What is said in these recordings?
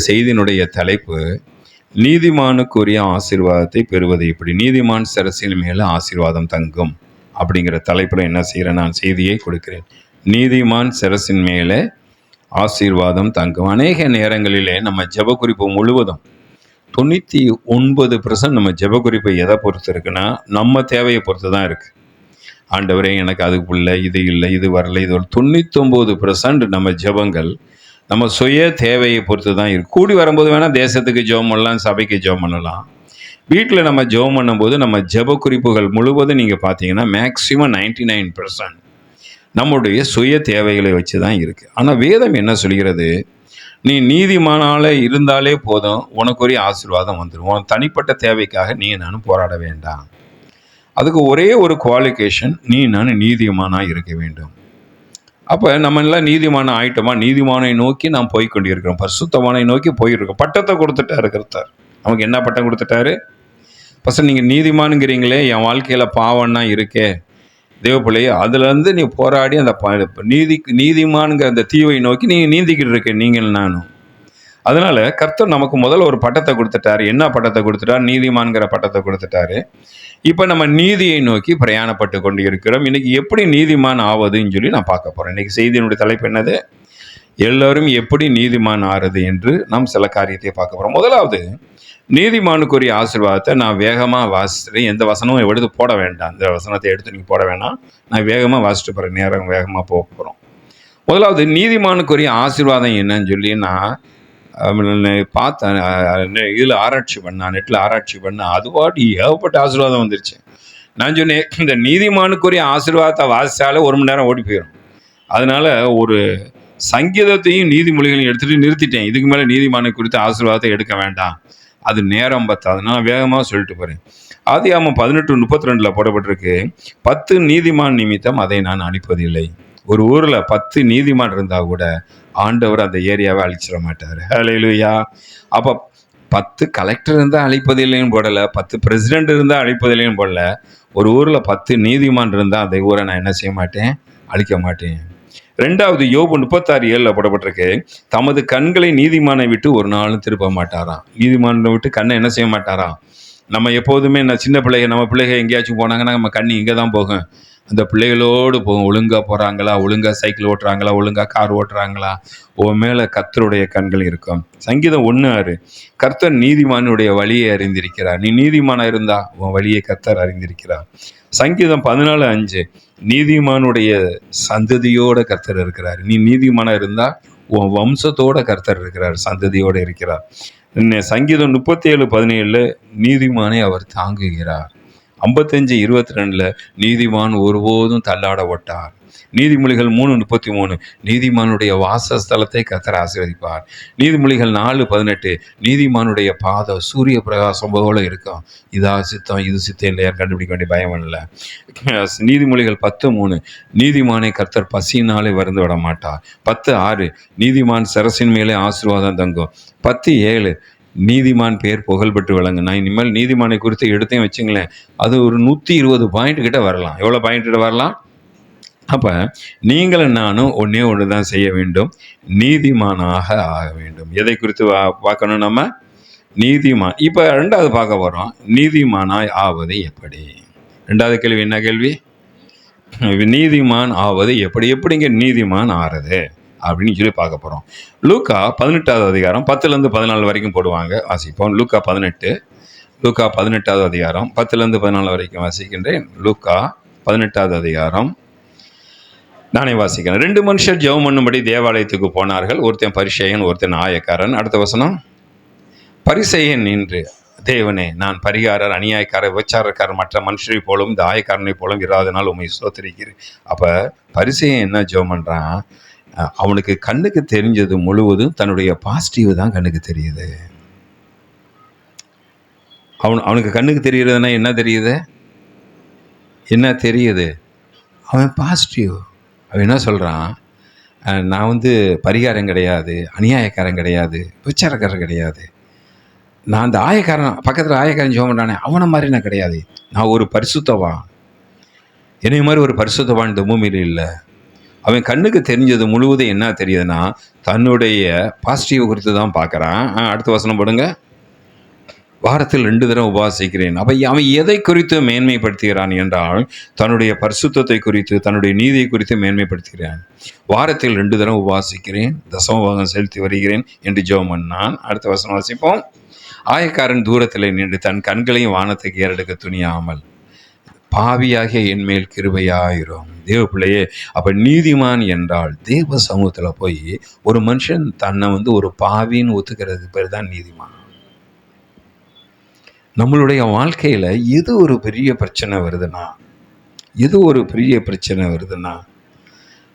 செய்தியினுடைய தலைப்பு நீதிமானுக்குரிய ஆசீர்வாதத்தை பெறுவது எப்படி, நீதிமான் சிரசின் மேலே ஆசீர்வாதம் தங்கும் அப்படிங்கிற தலைப்பில் என்ன செய்கிறேன், நான் செய்தியை கொடுக்கிறேன். நீதிமான் சிரசின் மேலே ஆசீர்வாதம் தங்கும். அநேக நேரங்களிலே நம்ம ஜெப குறிப்பு முழுவதும் 99% நம்ம ஜெப குறிப்பை எதை பொறுத்து இருக்குன்னா, நம்ம தேவையை பொறுத்து தான் இருக்குது. ஆண்டவரே எனக்கு அதுக்கு இல்லை, இது இல்லை, இது வரல, இது 99% நம்ம ஜெபங்கள் நம்ம சுய தேவையை பொறுத்து தான் இருக்குது. கூடி வரும்போது வேணால் தேசத்துக்கு ஜெபம் பண்ணலாம், சபைக்கு ஜெபம் பண்ணலாம். வீட்டில் நம்ம ஜெபம் பண்ணும்போது நம்ம ஜெப குறிப்புகள் முழுவதும் நீங்கள் பார்த்தீங்கன்னா மேக்ஸிமம் 99% நம்முடைய சுய தேவைகளை வச்சு தான் இருக்குது. ஆனால் வேதம் என்ன சொல்கிறது, நீ நீதிமானால இருந்தாலே போதும், உனக்குரிய ஆசீர்வாதம் வந்துடும். உன் தனிப்பட்ட தேவைக்காக நீ நானும் போராட வேண்டாம். அதுக்கு ஒரே ஒரு குவாலிஃபிகேஷன், நீ நானும் நீதிமானாக இருக்க வேண்டும். அப்போ நம்ம எல்லாம் நீதிமான ஆயிட்டோமா, நீதிமானை நோக்கி நாம் போய் கொண்டிருக்கிறோம், பரிசுத்தவானை நோக்கி போயிருக்கோம். பட்டத்தை கொடுத்துட்டாரு கர்த்தர். நமக்கு என்ன பட்டம் கொடுத்துட்டாரு? ஃபஸ்ட்டு நீங்கள் நீதிமானுங்கிறீங்களே, என் வாழ்க்கையில் பாவம்னா இருக்கே தேவப்பிள்ளையே, அதுலேருந்து நீ போராடி அந்த நீதிமானுங்கிற அந்த தீவை நோக்கி நீ நீந்திக்கிட்டு இருக்க நீங்கள் நானும். அதனால் கர்த்தர் நமக்கு முதல்ல ஒரு பட்டத்தை கொடுத்துட்டாரு. என்ன பட்டத்தை கொடுத்துட்டார்? நீதிமான்கிற பட்டத்தை கொடுத்துட்டாரு. இப்போ நம்ம நீதியை நோக்கி பிரயாணப்பட்டு கொண்டு இருக்கிறோம். இன்றைக்கி எப்படி நீதிமான் ஆவதுன்னு சொல்லி நான் பார்க்க போகிறேன். இன்றைக்கி செய்தியினுடைய தலைப்பு என்னது? எல்லோரும் எப்படி நீதிமான் ஆறுது என்று நாம் சில காரியத்தை பார்க்க போகிறோம். முதலாவது, நீதிமானுக்குரிய ஆசீர்வாதத்தை நான் வேகமாக வாசிக்கிறேன். எந்த வசனமும் எடுத்து போட வேண்டாம். இந்த வசனத்தை எடுத்து நீங்கள் போட வேணாம். நான் வேகமாக வாசிட்டு போகிறேன், நேரம் வேகமாக போக போகிறோம். முதலாவது, நீதிமானுக்குரிய ஆசீர்வாதம் என்னன்னு சொல்லி நான் பார்த்தேன். இதில் ஆராய்ச்சி பண்ணேன், நெட்டில் ஆராய்ச்சி பண்ணேன். அதுவாடி ஏகப்பட்ட ஆசீர்வாதம் வந்துருச்சு. நான் சொன்னேன், இந்த நீதிமானுக்குரிய ஆசீர்வாதத்தை வாசித்தாலே 1 மணி நேரம் ஓடி போயிடும். அதனால் ஒரு சங்கீதத்தையும் நீதிமொழிகளையும் எடுத்துகிட்டு நிறுத்திட்டேன். இதுக்கு மேலே நீதிமானை குறித்த ஆசீர்வாதத்தை எடுக்க வேண்டாம், அது நேரம் பத்தாது. நான் வேகமாக சொல்லிட்டு போகிறேன். ஆதியாகமம் 18:32 போடப்பட்டிருக்கு, 10 நீதிமான் நிமித்தம் அதை நான் அழிப்பதில்லை. ஒரு ஊரில் 10 நீதிமான் இருந்தால் கூட ஆண்டவர் அந்த ஏரியாவை அழிச்சிட மாட்டார். ஹல்லேலூயா. அப்போ 10 கலெக்டர் இருந்தால் அழிப்பதில்லைன்னு போடலை, 10 பிரசிடென்ட் இருந்தால் அழிப்பதில்லைன்னு போடலை. ஒரு ஊரில் 10 நீதிமான் இருந்தால் அந்த ஊரை நான் என்ன செய்ய மாட்டேன், அழிக்க மாட்டேன். 2வது, யோபு 36:7 போடப்பட்டிருக்கு, தமது கண்களை நீதிமானை விட்டு ஒரு நாளும் திருப்ப மாட்டாராம். நீதிமானை விட்டு கண்ணை என்ன செய்ய மாட்டாராம். நம்ம எப்போதுமே சின்ன பிள்ளைங்க, நம்ம பிள்ளைங்க எங்கேயாச்சும் போனாங்கன்னா நம்ம கண்ணி இங்கே தான் போகும். அந்த பிள்ளைகளோடு போகும். ஒழுங்காக போகிறாங்களா, ஒழுங்காக சைக்கிள் ஓட்டுறாங்களா, ஒழுங்காக கார் ஓட்டுறாங்களா, உன் மேலே கர்த்தருடைய கண்கள் இருக்கும். சங்கீதம் 1:6, கர்த்தர் நீதிமானுடைய வழியை அறிந்திருக்கிறார். நீ நீதிமானாக இருந்தா உன் வழியை கர்த்தர் அறிந்திருக்கிறார். சங்கீதம் 14:5, நீதிமானுடைய சந்ததியோட கர்த்தர் இருக்கிறார். நீ நீதிமானாக இருந்தால் உன் வம்சத்தோட கர்த்தர் இருக்கிறார், சந்ததியோடு இருக்கிறார். சங்கீதம் 37:17, நீதிமானை அவர் தாங்குகிறார். 55:22, நீதிமான் ஒருபோதும் தள்ளாட ஒட்டார். நீதிமொழிகள் 3:33, நீதிமானுடைய வாசஸ்தலத்தை கர்த்தர் ஆசீர்வதிப்பார். நீதிமொழிகள் 4:18, நீதிமானுடைய பாதம் சூரிய பிரகாசம் போல இருக்கும். இதா சித்தம், இது சித்தம் இல்லையா கண்டுபிடிக்க வேண்டிய பயம் இல்லை. நீதிமொழிகள் 10:3, நீதிமானை கர்த்தர் பசியினாலே வருந்து விட மாட்டார். 10:6, நீதிமான் சிரசின் மேலே ஆசீர்வாதம் தங்கும். 10:7, நீதிமான் பேர் புகழ்பெற்று விளங்கு. நான் இனிமேல் நீதிமானை குறித்து எடுத்தையும் வச்சுங்களேன், அது ஒரு 120 பாயிண்ட் கிட்ட வரலாம். எவ்வளோ பாயிண்ட் கிட்ட வரலாம்? அப்போ நீங்களும் நானும் ஒன்று தான் செய்ய வேண்டும், நீதிமானாக ஆக வேண்டும். எதை குறித்து பார்க்கணும் நம்ம? நீதிமான். இப்போ 2வது பார்க்க போகிறோம், நீதிமானாய் ஆவது எப்படி. 2வது கேள்வி என்ன கேள்வி? நீதிமான் ஆவது எப்படி, எப்படிங்க நீதிமான் ஆறது அப்படின்னு சொல்லி பார்க்க போகிறோம். லூக்கா 18வது அதிகாரம் 10-14 வரைக்கும் போடுவாங்க, வாசிப்போம். லூக்கா 18வது அதிகாரம் 10-14 வரைக்கும் வாசிக்கின்றேன். லூக்கா 18வது அதிகாரம் நானே வாசிக்கிறேன். 2 மனுஷர் ஜெபம் பண்ணும்படி தேவாலயத்துக்கு போனார்கள். ஒருத்தன் பரிசேயன், ஒருத்தன் ஆயக்காரன். அடுத்த வசனம், பரிசேயன் நின்று, தேவனே, நான் பரிகாரர், அநியாயக்காரர், விபச்சாரக்காரர், மற்ற மனுஷரை போலும் இந்த ஆயக்காரனை போலும் இராதனால் உண்மை ஸ்தோத்திரிக்கிறேன். அப்போ பரிசேயன் என்ன ஜெபம் பண்ணுறான்? அவனுக்கு கண்ணுக்கு தெரிஞ்சது முழுவதும் தன்னுடைய பாசிட்டிவ் தான் கண்ணுக்கு தெரியுது. அவனுக்கு கண்ணுக்கு தெரியுறதுன்னா என்ன தெரியுது? என்ன தெரியுது? அவன் பாசிட்டிவ். அவன் என்ன சொல்கிறான்? நான் பரிகாரம் கிடையாது, அநியாயக்காரன் கிடையாது, விபச்சாரக்காரன் கிடையாது. நான் அந்த ஆயக்காரன், பக்கத்தில் ஆயக்காரன் ஜெபம் பண்ணுறானே அவனை மாதிரி நான் கிடையாது. நான் ஒரு பரிசுத்தவான். என்னை மாதிரி ஒரு பரிசுத்தவான் இந்த பூமியில் இல்லை. அவன் கண்ணுக்கு தெரிஞ்சது முழுவதும் என்ன தெரியுதுன்னா தன்னுடைய பாசிட்டிவ் குறித்து தான் பார்க்குறான். அடுத்த வசனம் போடுங்க. வாரத்தில் 2 தடவை உபவாசிக்கிறேன். அப்போ அவன் எதை குறித்து மேன்மைப்படுத்துகிறான் என்றால் தன்னுடைய பரிசுத்தத்தை குறித்து, தன்னுடைய நீதியை குறித்து மேன்மைப்படுத்துகிறான். வாரத்தில் 2 தடவை உபவாசிக்கிறேன், தசமபாகம் செலுத்தி வருகிறேன் என்று ஜெபம் பண்ணான். அடுத்த வசனம் வாசிப்போம். ஆயக்காரன் தூரத்தில் நின்று தன் கண்களையும் வானத்துக்கு ஏறெடுக்க துணியாமல் பாவியாகிய என்மேல் கிருபையாயிரும். தேவ பிள்ளையே, அப்ப நீதிமான் என்றால் தேவ சமூகத்துல போய் ஒரு மனுஷன் தன்னை ஒரு பாவின்னு ஒத்துக்கிறது பேர் தான் நீதிமான். நம்மளுடைய வாழ்க்கையில எது ஒரு பெரிய பிரச்சனை வருதுன்னா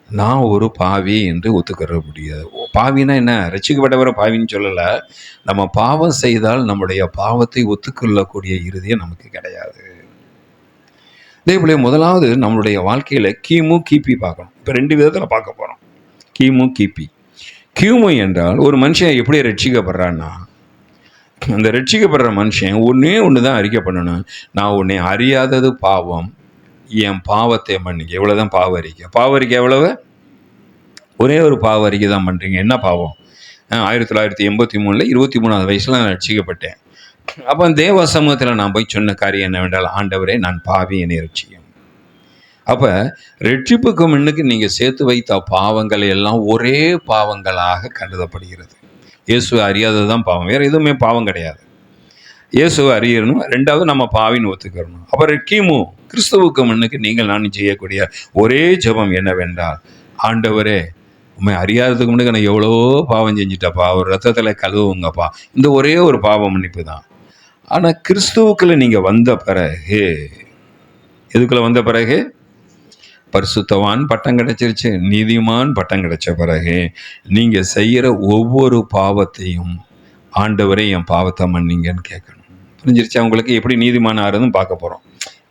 நான் ஒரு பாவி என்று ஒத்துக்கிற முடியாது. பாவினா என்ன? ரட்சிக்கப்பட்டவரை பாவின்னு சொல்லலை. நம்ம பாவம் செய்தால் நம்முடைய பாவத்தை ஒத்துக்கொள்ளக்கூடிய இறுதியே நமக்கு கிடையாது. அதேபோல முதலாவது நம்மளுடைய வாழ்க்கையில கிமு கிபி பார்க்கணும். இப்போ 2 விதத்தில் பார்க்க போறோம். கிமு கிபி. கிமு என்றால் ஒரு மனுஷன் எப்படி ரட்சிக்கப்படுறான்னா, அந்த ரட்சிக்கப்படுற மனுஷன் ஒன்று தான் அறிக்கை பண்ணணும். நான் உன்னை அறியாதது பாவம், என் பாவத்தை மன்னிக்க. எவ்வளோதான் பாவ அறிக்கை எவ்வளவு? ஒரே ஒரு பாவ அறிக்கை தான் பண்ணுறீங்க. என்ன பாவம்? 1983 23வது வயசில் நான் ரட்சிக்கப்பட்டேன். அப்போ தேவ சமூகத்தில் நான் போய் சொன்ன காரியம் என்னவென்றால், ஆண்டவரே நான் பாவி, என்னை ரட்சியும். அப்போ ரட்சிப்புக்கு முன்னுக்கு நீங்கள் சேர்த்து வைத்த பாவங்கள் எல்லாம் ஒரே பாவங்களாக கருதப்படுகிறது. இயேசுவை அறியாதது தான் பாவம், வேறு எதுவுமே பாவம் கிடையாது. இயேசுவை அறியணும், 2வது நம்ம பாவின்னு ஒத்துக்கிறணும். அப்புறம் கிறிஸ்துவுக்கு முன்னுக்கு நீங்கள் நான் செய்யக்கூடிய ஒரே ஜெபம் என்னவென்றால், ஆண்டவரே உண்மை அறியாததுக்கு முன்னாடி நான் எவ்வளோ பாவம் செஞ்சுட்டப்பா, ஒரு ரத்தத்தில் கழுவுங்கப்பா. இந்த ஒரே ஒரு பாவம் மன்னிப்பு தான். ஆனால் கிறிஸ்துவுக்குள்ள நீங்கள் வந்த பிறகு, எதுக்குள்ள வந்த பிறகு பரிசுத்தவான் பட்டம் கிடைச்சிருச்சு, நீதிமான் பட்டம் கிடைச்ச பிறகு நீங்கள் செய்கிற ஒவ்வொரு பாவத்தையும் ஆண்டவரே என் பாவத்தை மன்னிங்கன்னு கேட்கணும். புரிஞ்சிருச்சா உங்களுக்கு? எப்படி நீதிமான் ஆறுதுன்னு பார்க்க போகிறோம்.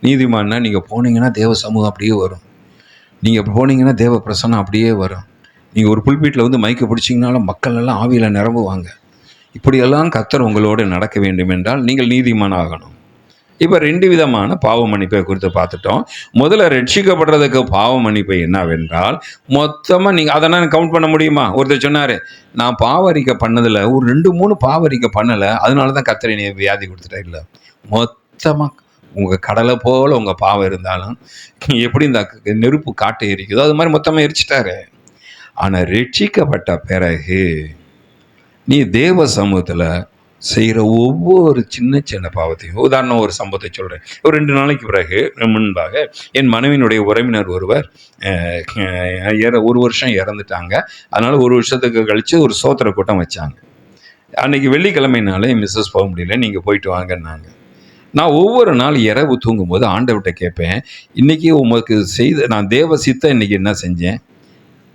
நீதிமான்னா நீங்கள் போனீங்கன்னா தேவ சமூகம் அப்படியே வரும். நீங்கள் போனீங்கன்னா தேவ பிரசன்னம் அப்படியே வரும். நீங்கள் ஒரு புல்பீட்டில் மைக்கை பிடிச்சிங்கனாலும் மக்கள் எல்லாம் ஆவியில் நிரம்புவாங்க. இப்படியெல்லாம் கர்த்தர் உங்களோடு நடக்க வேண்டும் என்றால் நீங்கள் நீதிமான் ஆகணும். இப்போ 2 விதமான பாவ மன்னிப்பை குறித்து பார்த்துட்டோம். முதல்ல ரட்சிக்கப்படுறதுக்கு பாவ மன்னிப்பு என்னவென்றால், மொத்தமாக நீங்கள் அதெல்லாம் கவுண்ட் பண்ண முடியுமா? ஒருத்தர் சொன்னார், நான் பாவரிக்கை பண்ணதில் ஒரு 2-3 பாவரிக்கை பண்ணலை, அதனால தான் கர்த்தர் என்னை வியாதி கொடுத்துட்டா. இல்லை, மொத்தமாக உங்கள் கடலை போல் உங்கள் பாவம் இருந்தாலும் எப்படி இந்த நெருப்பு காட்டு எரிக்குதோ அது மாதிரி மொத்தமாக எரிச்சிட்டாரு. ஆனால் ரட்சிக்கப்பட்ட பிறகு நீ தேவ சமூகத்தில் செய்கிற ஒவ்வொரு சின்ன பாவத்தையும், உதாரணம் ஒரு சம்பவத்தை சொல்கிறேன். ஒரு 2 நாளைக்கு பிறகு முன்பாக என் மனைவியினுடைய உறவினர் ஒருவர் 1 வருஷம் இறந்துட்டாங்க. அதனால் 1 வருஷத்துக்கு கழித்து ஒரு சோத்திர கூட்டம் வச்சாங்க. அன்றைக்கி வெள்ளிக்கிழமைனால என் மிஸ்ஸஸ் போக முடியல, நீங்கள் போயிட்டு வாங்கன்னாங்க. நான் ஒவ்வொரு நாள் இரவு தூங்கும்போது ஆண்டவர்கிட்ட கேட்பேன், இன்றைக்கி உமக்கு நான் தேவ சித்தம் இன்றைக்கி என்ன செஞ்சேன்,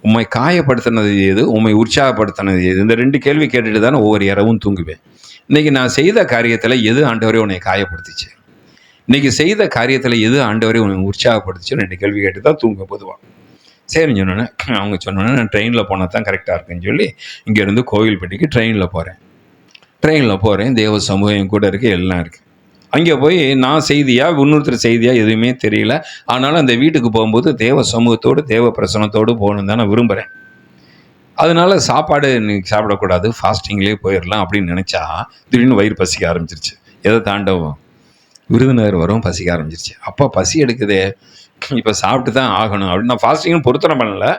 உம்மை காயப்படுத்தினது எது, உம்மை உற்சாகப்படுத்தினது எது? இந்த 2 கேள்வி கேட்டுட்டு தானே ஒவ்வொரு இரவும் தூங்குவேன். இன்றைக்கி நான் செய்த காரியத்தில் எது ஆண்டவரே உன்னை காயப்படுத்திச்சு, இன்றைக்கி செய்த காரியத்தில் எது ஆண்டவரே உன்னை உற்சாகப்படுத்திச்சு, 2 கேள்வி கேட்டு தான் தூங்க பொதுவாக. சரின்னு சொன்னோன்னே அவங்க சொன்னோன்னே நான் ட்ரெயினில் போனால் தான் கரெக்டாக இருக்குன்னு சொல்லி இங்கேருந்து கோவில்பட்டிக்கு ட்ரெயினில் போகிறேன். தேவ சமூகம் கூட இருக்குது, எல்லாம் இருக்குது. அங்கே போய் நான் செய்தியா இன்னொருத்தர் செய்தியா எதுவுமே தெரியல. ஆனாலும் அந்த வீட்டுக்கு போகும்போது தேவ சமூகத்தோடு தேவ பிரசனத்தோடு போகணுன்னு தான் நான் விரும்புகிறேன். அதனால சாப்பாடு இன்னைக்கு சாப்பிடக்கூடாது, ஃபாஸ்டிங்லேயே போயிடலாம் அப்படின்னு நினச்சா திடீர்னு வயிறு பசிக்க ஆரம்பிச்சிருச்சு. எதை தாண்டவும் விருதுநகர் வரும், பசிக்க ஆரம்பிச்சிருச்சு. அப்போ பசி எடுக்குதே, இப்போ சாப்பிட்டு தான் ஆகணும் அப்படின்னு நான் ஃபாஸ்டிங்னு பொருத்தனை பண்ணலை,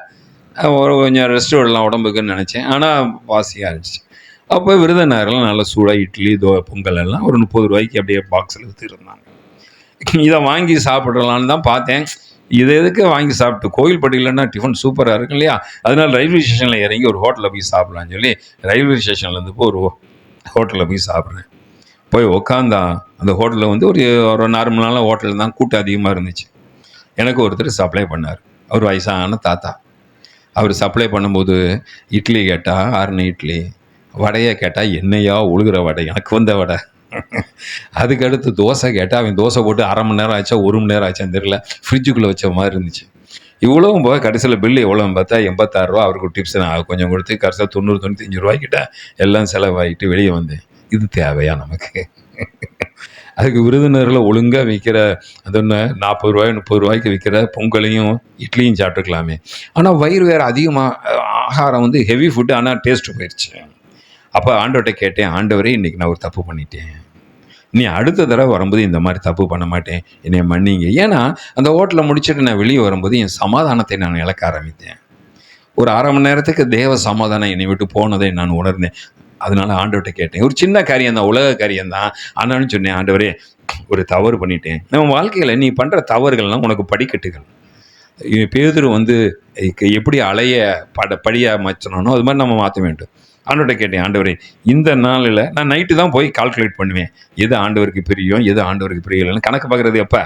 கொஞ்சம் ரெஸ்ட் விடலாம் உடம்புக்குன்னு நினச்சேன். ஆனால் பசிக்க ஆரம்பிச்சிச்சு. அப்போ விருதுநகர்லாம் நல்லா சூடாக இட்லி பொங்கல் எல்லாம் ஒரு 30 ரூபாய்க்கு அப்படியே பாக்ஸில் விற்றுருந்தாங்க. இதை வாங்கி சாப்பிடலான்னு தான் பார்த்தேன். இதை எதுக்கு வாங்கி சாப்பிட்டு, கோயில்பட்டியிலன்னா டிஃபன் சூப்பராக இருக்கும் இல்லையா, அதனால் ரயில்வே ஸ்டேஷனில் இறங்கி ஒரு ஹோட்டலில் போய் சாப்பிட்லான்னு சொல்லி ரயில்வே ஸ்டேஷன்லேருந்து ஒரு ஹோட்டலில் போய் சாப்பிட்றேன். போய் உக்காந்தா அந்த ஹோட்டலில் ஒரு நார்மலான ஹோட்டல் தான், கூட்டம் அதிகமாக இருந்துச்சு. எனக்கு ஒருத்தர் சப்ளை பண்ணார், அவர் வயசான தாத்தா. அவர் சப்ளை பண்ணும்போது இட்லி கேட்டால் 6 இட்லி, வடையை கேட்டால் என்னையா ஒழுகிற வடை, எனக்கு வந்த வடை. அதுக்கடுத்து தோசை கேட்டால் அவன் தோசை போட்டு 1/2 மணி நேரம் ஆச்சா 1 மணி நேரம் ஆச்சான்னு தெரியல, ஃப்ரிட்ஜுக்குள்ளே வச்ச மாதிரி இருந்துச்சு. இவ்வளவும் போக கடைசியில் பில்லு எவ்வளோன்னு பார்த்தா 86 ரூபா. அவருக்கு டிப்ஸ் நான் கொஞ்சம் கொடுத்து கடைசியாக 90-95 ரூபாய்க்கிட்ட எல்லாம் செலவாகிட்டு வெளியே வந்தேன். இது தேவையா நமக்கு? அதுக்கு விருதுநகரில் ஒழுங்காக விற்கிற அது ஒன்று 40 ரூபாய் 30 ரூபாய்க்கு விற்கிற பொங்கலையும் இட்லியும் சாப்பிட்டுக்கலாமே. ஆனால் வயிறு வேறு அதிகமாக ஆகாரம் வந்து ஹெவி ஃபுட்டு, ஆனால் டேஸ்ட்டு போயிடுச்சு. அப்போ ஆண்டவர்கிட்ட கேட்டேன், ஆண்டவரே இன்றைக்கி நான் ஒரு தப்பு பண்ணிட்டேன், நீ அடுத்த தடவை வரும்போது இந்த மாதிரி தப்பு பண்ண மாட்டேன், என்னை மன்னிங்க. ஏன்னா அந்த ஹோட்டலில் முடிச்சுட்டு நான் வெளியே வரும்போது என் சமாதானத்தை நான் இழக்க ஆரம்பித்தேன். ஒரு 1/2 மணி நேரத்துக்கு தேவ சமாதானம் என்னை விட்டு போனதை நான் உணர்ந்தேன். அதனால ஆண்டவர்கிட்ட கேட்டேன். ஒரு சின்ன காரியம் தான், உலக காரியம் தான். ஆனாலும் சொன்னேன், ஆண்டவரே ஒரு தவறு பண்ணிட்டேன். நம்ம வாழ்க்கையில் நீ பண்ணுற தவறுகள்லாம் உனக்கு படிக்கட்டுகள். பேதுரு வந்து எப்படி அலைய படியாக மாற்றணும் அது மாதிரி நம்ம மாற்ற வேண்டும். ஆண்டவர்கிட்ட கேட்டேன், ஆண்டவரே இந்த நாளில் நான் நைட்டு தான் போய் கால்குலேட் பண்ணுவேன், எது ஆண்டவருக்கு பிரியம் எது ஆண்டவருக்கு பிரியம் இல்லைன்னு. கணக்கு பார்க்குறது எப்போ?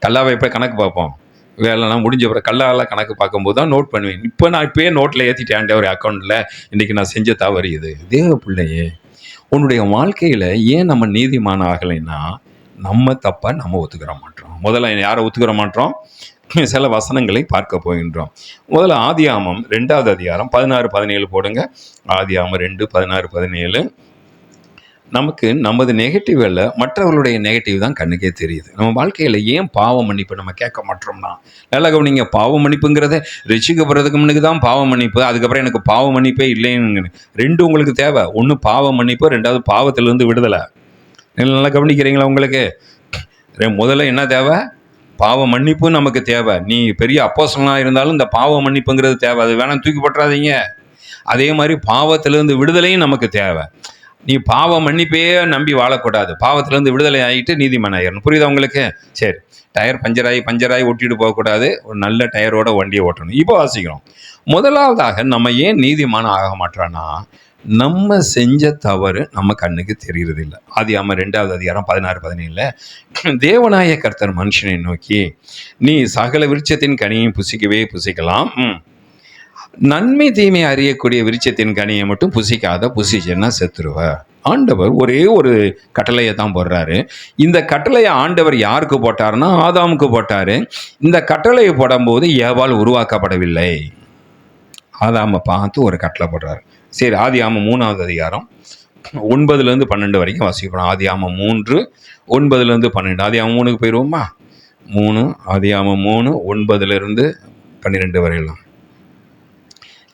கல்லாவை எப்போ கணக்கு பார்ப்போம்? வேலைலாம் முடிஞ்ச பிறகு கல்லாலாம் கணக்கு பார்க்கும்போது தான் நோட் பண்ணுவேன். நான் இப்போயே நோட்டில் ஏற்றிட்டேன் ஆண்டவர் அக்கௌண்ட்டில், இன்றைக்கி நான் செஞ்ச தவறு இது. தேவ பிள்ளையே, உன்னுடைய வாழ்க்கையில் ஏன் நம்ம நீதிமான ஆகலைன்னா நம்ம தப்பை நம்ம ஒத்துக்கிற மாட்டோம். முதல்ல யாரை ஒத்துக்கிற மாட்டோம்? சில வசனங்களை பார்க்க போகின்றோம். முதல்ல ஆதியாகமம் 2வது அதிகாரம் 16-17 போடுங்க. ஆதியாகமம் 2:16-17. நமக்கு நமது நெகட்டிவ் அல்ல, மற்றவர்களுடைய நெகட்டிவ் தான் கண்ணுக்கே தெரியுது. நம்ம வாழ்க்கையில் ஏன் பாவ மன்னிப்பு நம்ம கேட்க மாட்டோம்னா, நல்லா கவனிங்க, பாவ மன்னிப்புங்கிறத ரசிக்கப்படுறதுக்கு முன்னுக்கு தான் பாவ மன்னிப்பு, அதுக்கப்புறம் எனக்கு பாவ மன்னிப்பே இல்லைன்னு. 2 உங்களுக்கு தேவை. ஒன்று பாவ மன்னிப்பு, 2வது பாவத்திலிருந்து விடுதலை. நல்லா கவனிக்கிறீங்களா? உங்களுக்கு முதல்ல என்ன தேவை? பாவ மன்னிப்பு நமக்கு தேவை. நீ பெரிய அப்போஸ்தலனாக இருந்தாலும் இந்த பாவ மன்னிப்புங்கிறது தேவை, அது வேணாம் தூக்கி போட்டுறாதீங்க. அதே மாதிரி பாவத்திலிருந்து விடுதலையும் நமக்கு தேவை. நீ பாவ மன்னிப்பையே நம்பி வாழக்கூடாது, பாவத்திலேருந்து விடுதலை ஆகிட்டு நீதிமான் ஆயிடணும். புரியுதா உங்களுக்கு? சரி, டயர் பஞ்சராகி ஓட்டிட்டு போகக்கூடாது, ஒரு நல்ல டயரோட வண்டியை ஓட்டணும். இப்போ வாசிக்கிறோம். முதலாவதாக நம்ம ஏன் நீதிமான் ஆக மாட்டோம்னா, நம்ம செஞ்ச தவறு நம்ம கண்ணுக்கு தெரிகிறது இல்லை. ஆதியாகமம் 2வது அதிகாரம் 16-17 தேவனாய கர்த்தர் மனுஷனை நோக்கி, நீ சகல விருட்சத்தின் கனியையும் புசிக்கவே புசிக்கலாம், நன்மை தீமை அறியக்கூடிய விருட்சத்தின் கனியை மட்டும் புசிச்சேன்னா செத்துருவ. ஆண்டவர் ஒரே ஒரு கட்டளையை தான் போடுறாரு. இந்த கட்டளையை ஆண்டவர் யாருக்கு போட்டாருன்னா ஆதாமுக்கு போட்டாரு. இந்த கட்டளையை போடும்போது ஏவாள் உருவாக்கப்படவில்லை. ஆதாமை பார்த்து ஒரு கட்டளை போடுறாரு. சரி, ஆதியாகமம் 3வது அதிகாரம் 9-12 வரைக்கும் வாசிக்கிறோம். ஆதியாகமம் 3:9-12. ஆதியாகமம் 3க்கு போயிடுவோமா? 3 ஆதியாகமம் 3:9-12 வரையிலும்.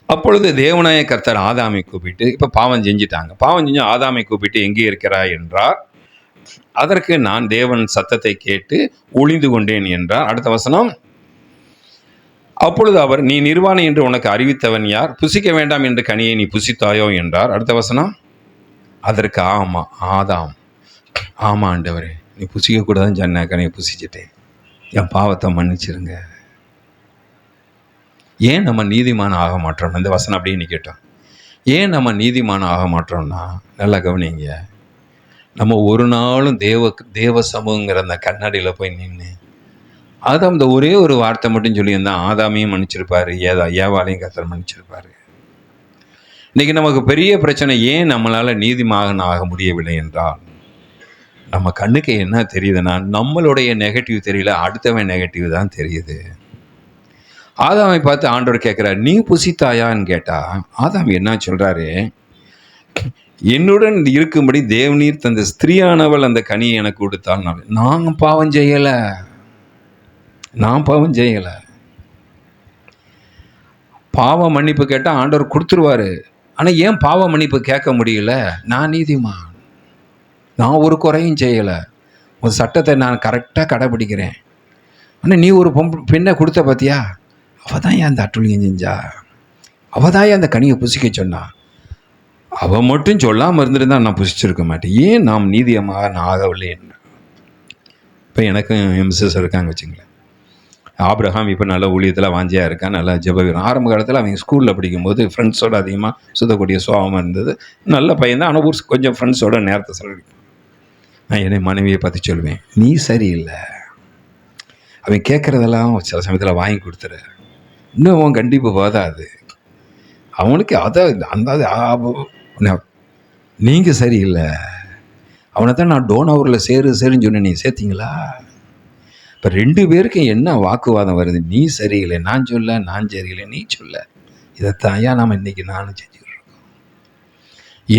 அப்பொழுது தேவனாய கர்த்தர் ஆதாமை கூப்பிட்டு, இப்போ பாவம் செஞ்சிட்டாங்க, பாவம் செஞ்சு ஆதாமை கூப்பிட்டு எங்கே இருக்கிறாய் என்றார். அதற்கு நான் தேவன் சத்தத்தை கேட்டு ஒளிந்து கொண்டேன் என்றார். அடுத்த வசனம், அப்பொழுது அவர், நீ நிர்வாணி என்று உனக்கு அறிவித்தவன் யார்? புசிக்க வேண்டாம் என்று கனியை நீ புசித்தாயோ என்றார். அடுத்த வசனம், அதற்கு ஆதாம், ஆமா ஆண்டவரே, நீ புசிக்கக்கூடாதுன்னு சொன்ன கனியை புசிச்சிட்டேன், என் பாவத்தை மன்னிச்சிருங்க. ஏன் நம்ம நீதிமான் ஆக மாட்டோம்? இந்த வசனம் அப்படியே நீ கேட்டோம். ஏன் நம்ம நீதிமான் ஆக மாட்டோம்னா, நல்லா கவனிங்க, நம்ம ஒரு நாளும் தேவ சமூகங்கிற அந்த கண்ணாடியில் போய் நின்று ஆதாம் இந்த ஒரே ஒரு வார்த்தை மட்டும் சொல்லியிருந்தான், ஆதாமையும் மன்னிச்சிருப்பாரு, ஏவாளையும் கர்த்தர் மன்னிச்சிருப்பாரு. இன்னைக்கு நமக்கு பெரிய பிரச்சனை, ஏன் நம்மளால நீதிமான் ஆக முடியவில்லை என்றால், நம்ம கண்ணுக்கு என்ன தெரியுதுன்னா நம்மளுடைய நெகட்டிவ் தெரியல, அடுத்தவன் நெகட்டிவ் தான் தெரியுது. ஆதாமை பார்த்து ஆண்டவர் கேட்கிறார், நீ புசித்தாயான்னு கேட்டா ஆதாம் என்ன சொல்றாரு? என்னுடன் இருக்கும்படி தேவநீர் தந்த ஸ்திரீயானவள் அந்த கனியை எனக்கு கொடுத்தால், நான் பாவம் செய்யலை. பாவ மன்னிப்பு கேட்டால் ஆண்டவர் கொடுத்துருவாரு. ஆனால் ஏன் பாவ மன்னிப்பு கேட்க முடியல? நான் நீதிமான், நான் ஒரு குறையும் செய்யலை, ஒரு சட்டத்தை நான் கரெக்டாக கடைபிடிக்கிறேன். ஆனால் நீ ஒரு பெண்ணை கொடுத்த பார்த்தியா, அவள் தான் ஏன் அந்த அட்டுழியம் செஞ்சா, அவள் தான் ஏன் அந்த கனியை புசிக்க சொன்னா, அவள் மட்டும் சொல்லாமல் இருந்துருந்தா நான் புசிச்சிருக்க மாட்டேன். ஏன் நாம் நீதியமாக நான் ஆகவில்லை என்று. இப்போ எனக்கும் மிஸ்ஸஸ் இருக்காங்க வச்சுங்களேன். ஆபிரகாம் இப்போ நல்ல ஊழியத்தில் வாஞ்சியாக இருக்கான், நல்லா ஜெபவீரன். ஆரம்ப காலத்தில் அவங்க ஸ்கூலில் படிக்கும்போது ஃப்ரெண்ட்ஸோடு அதிகமாக சுத்தக்கூடிய சுபாவமாக இருந்தது. நல்ல பையன்தான், ஆனால் ஒரு கொஞ்சம் ஃப்ரெண்ட்ஸோட நேரத்தை செலவழிக்கும். நான் என்னை மனைவியை பார்த்து சொல்லுவேன், நீ சரியில்லை, அவன் கேட்குறதெல்லாம் சில சமயத்தில் வாங்கி கொடுத்துரு, இன்னும் அவன் கண்டிப்பு போதாது, அவனுக்கு அதை அந்த நீங்கள் சரியில்லை, அவனை தான் நான் டோனவரில் சேருன்னு சொன்னேன், நீ சேர்த்திங்களா? இப்போ 2 பேருக்கும் என்ன வாக்குவாதம் வருது? நீ சரியில்லை நான் சொல்ல, நான் சரியில்லை நீ சொல்ல. இதைத்தான் நாம் இன்னைக்கு நானும் செஞ்சுக்கிட்டு இருக்கோம்.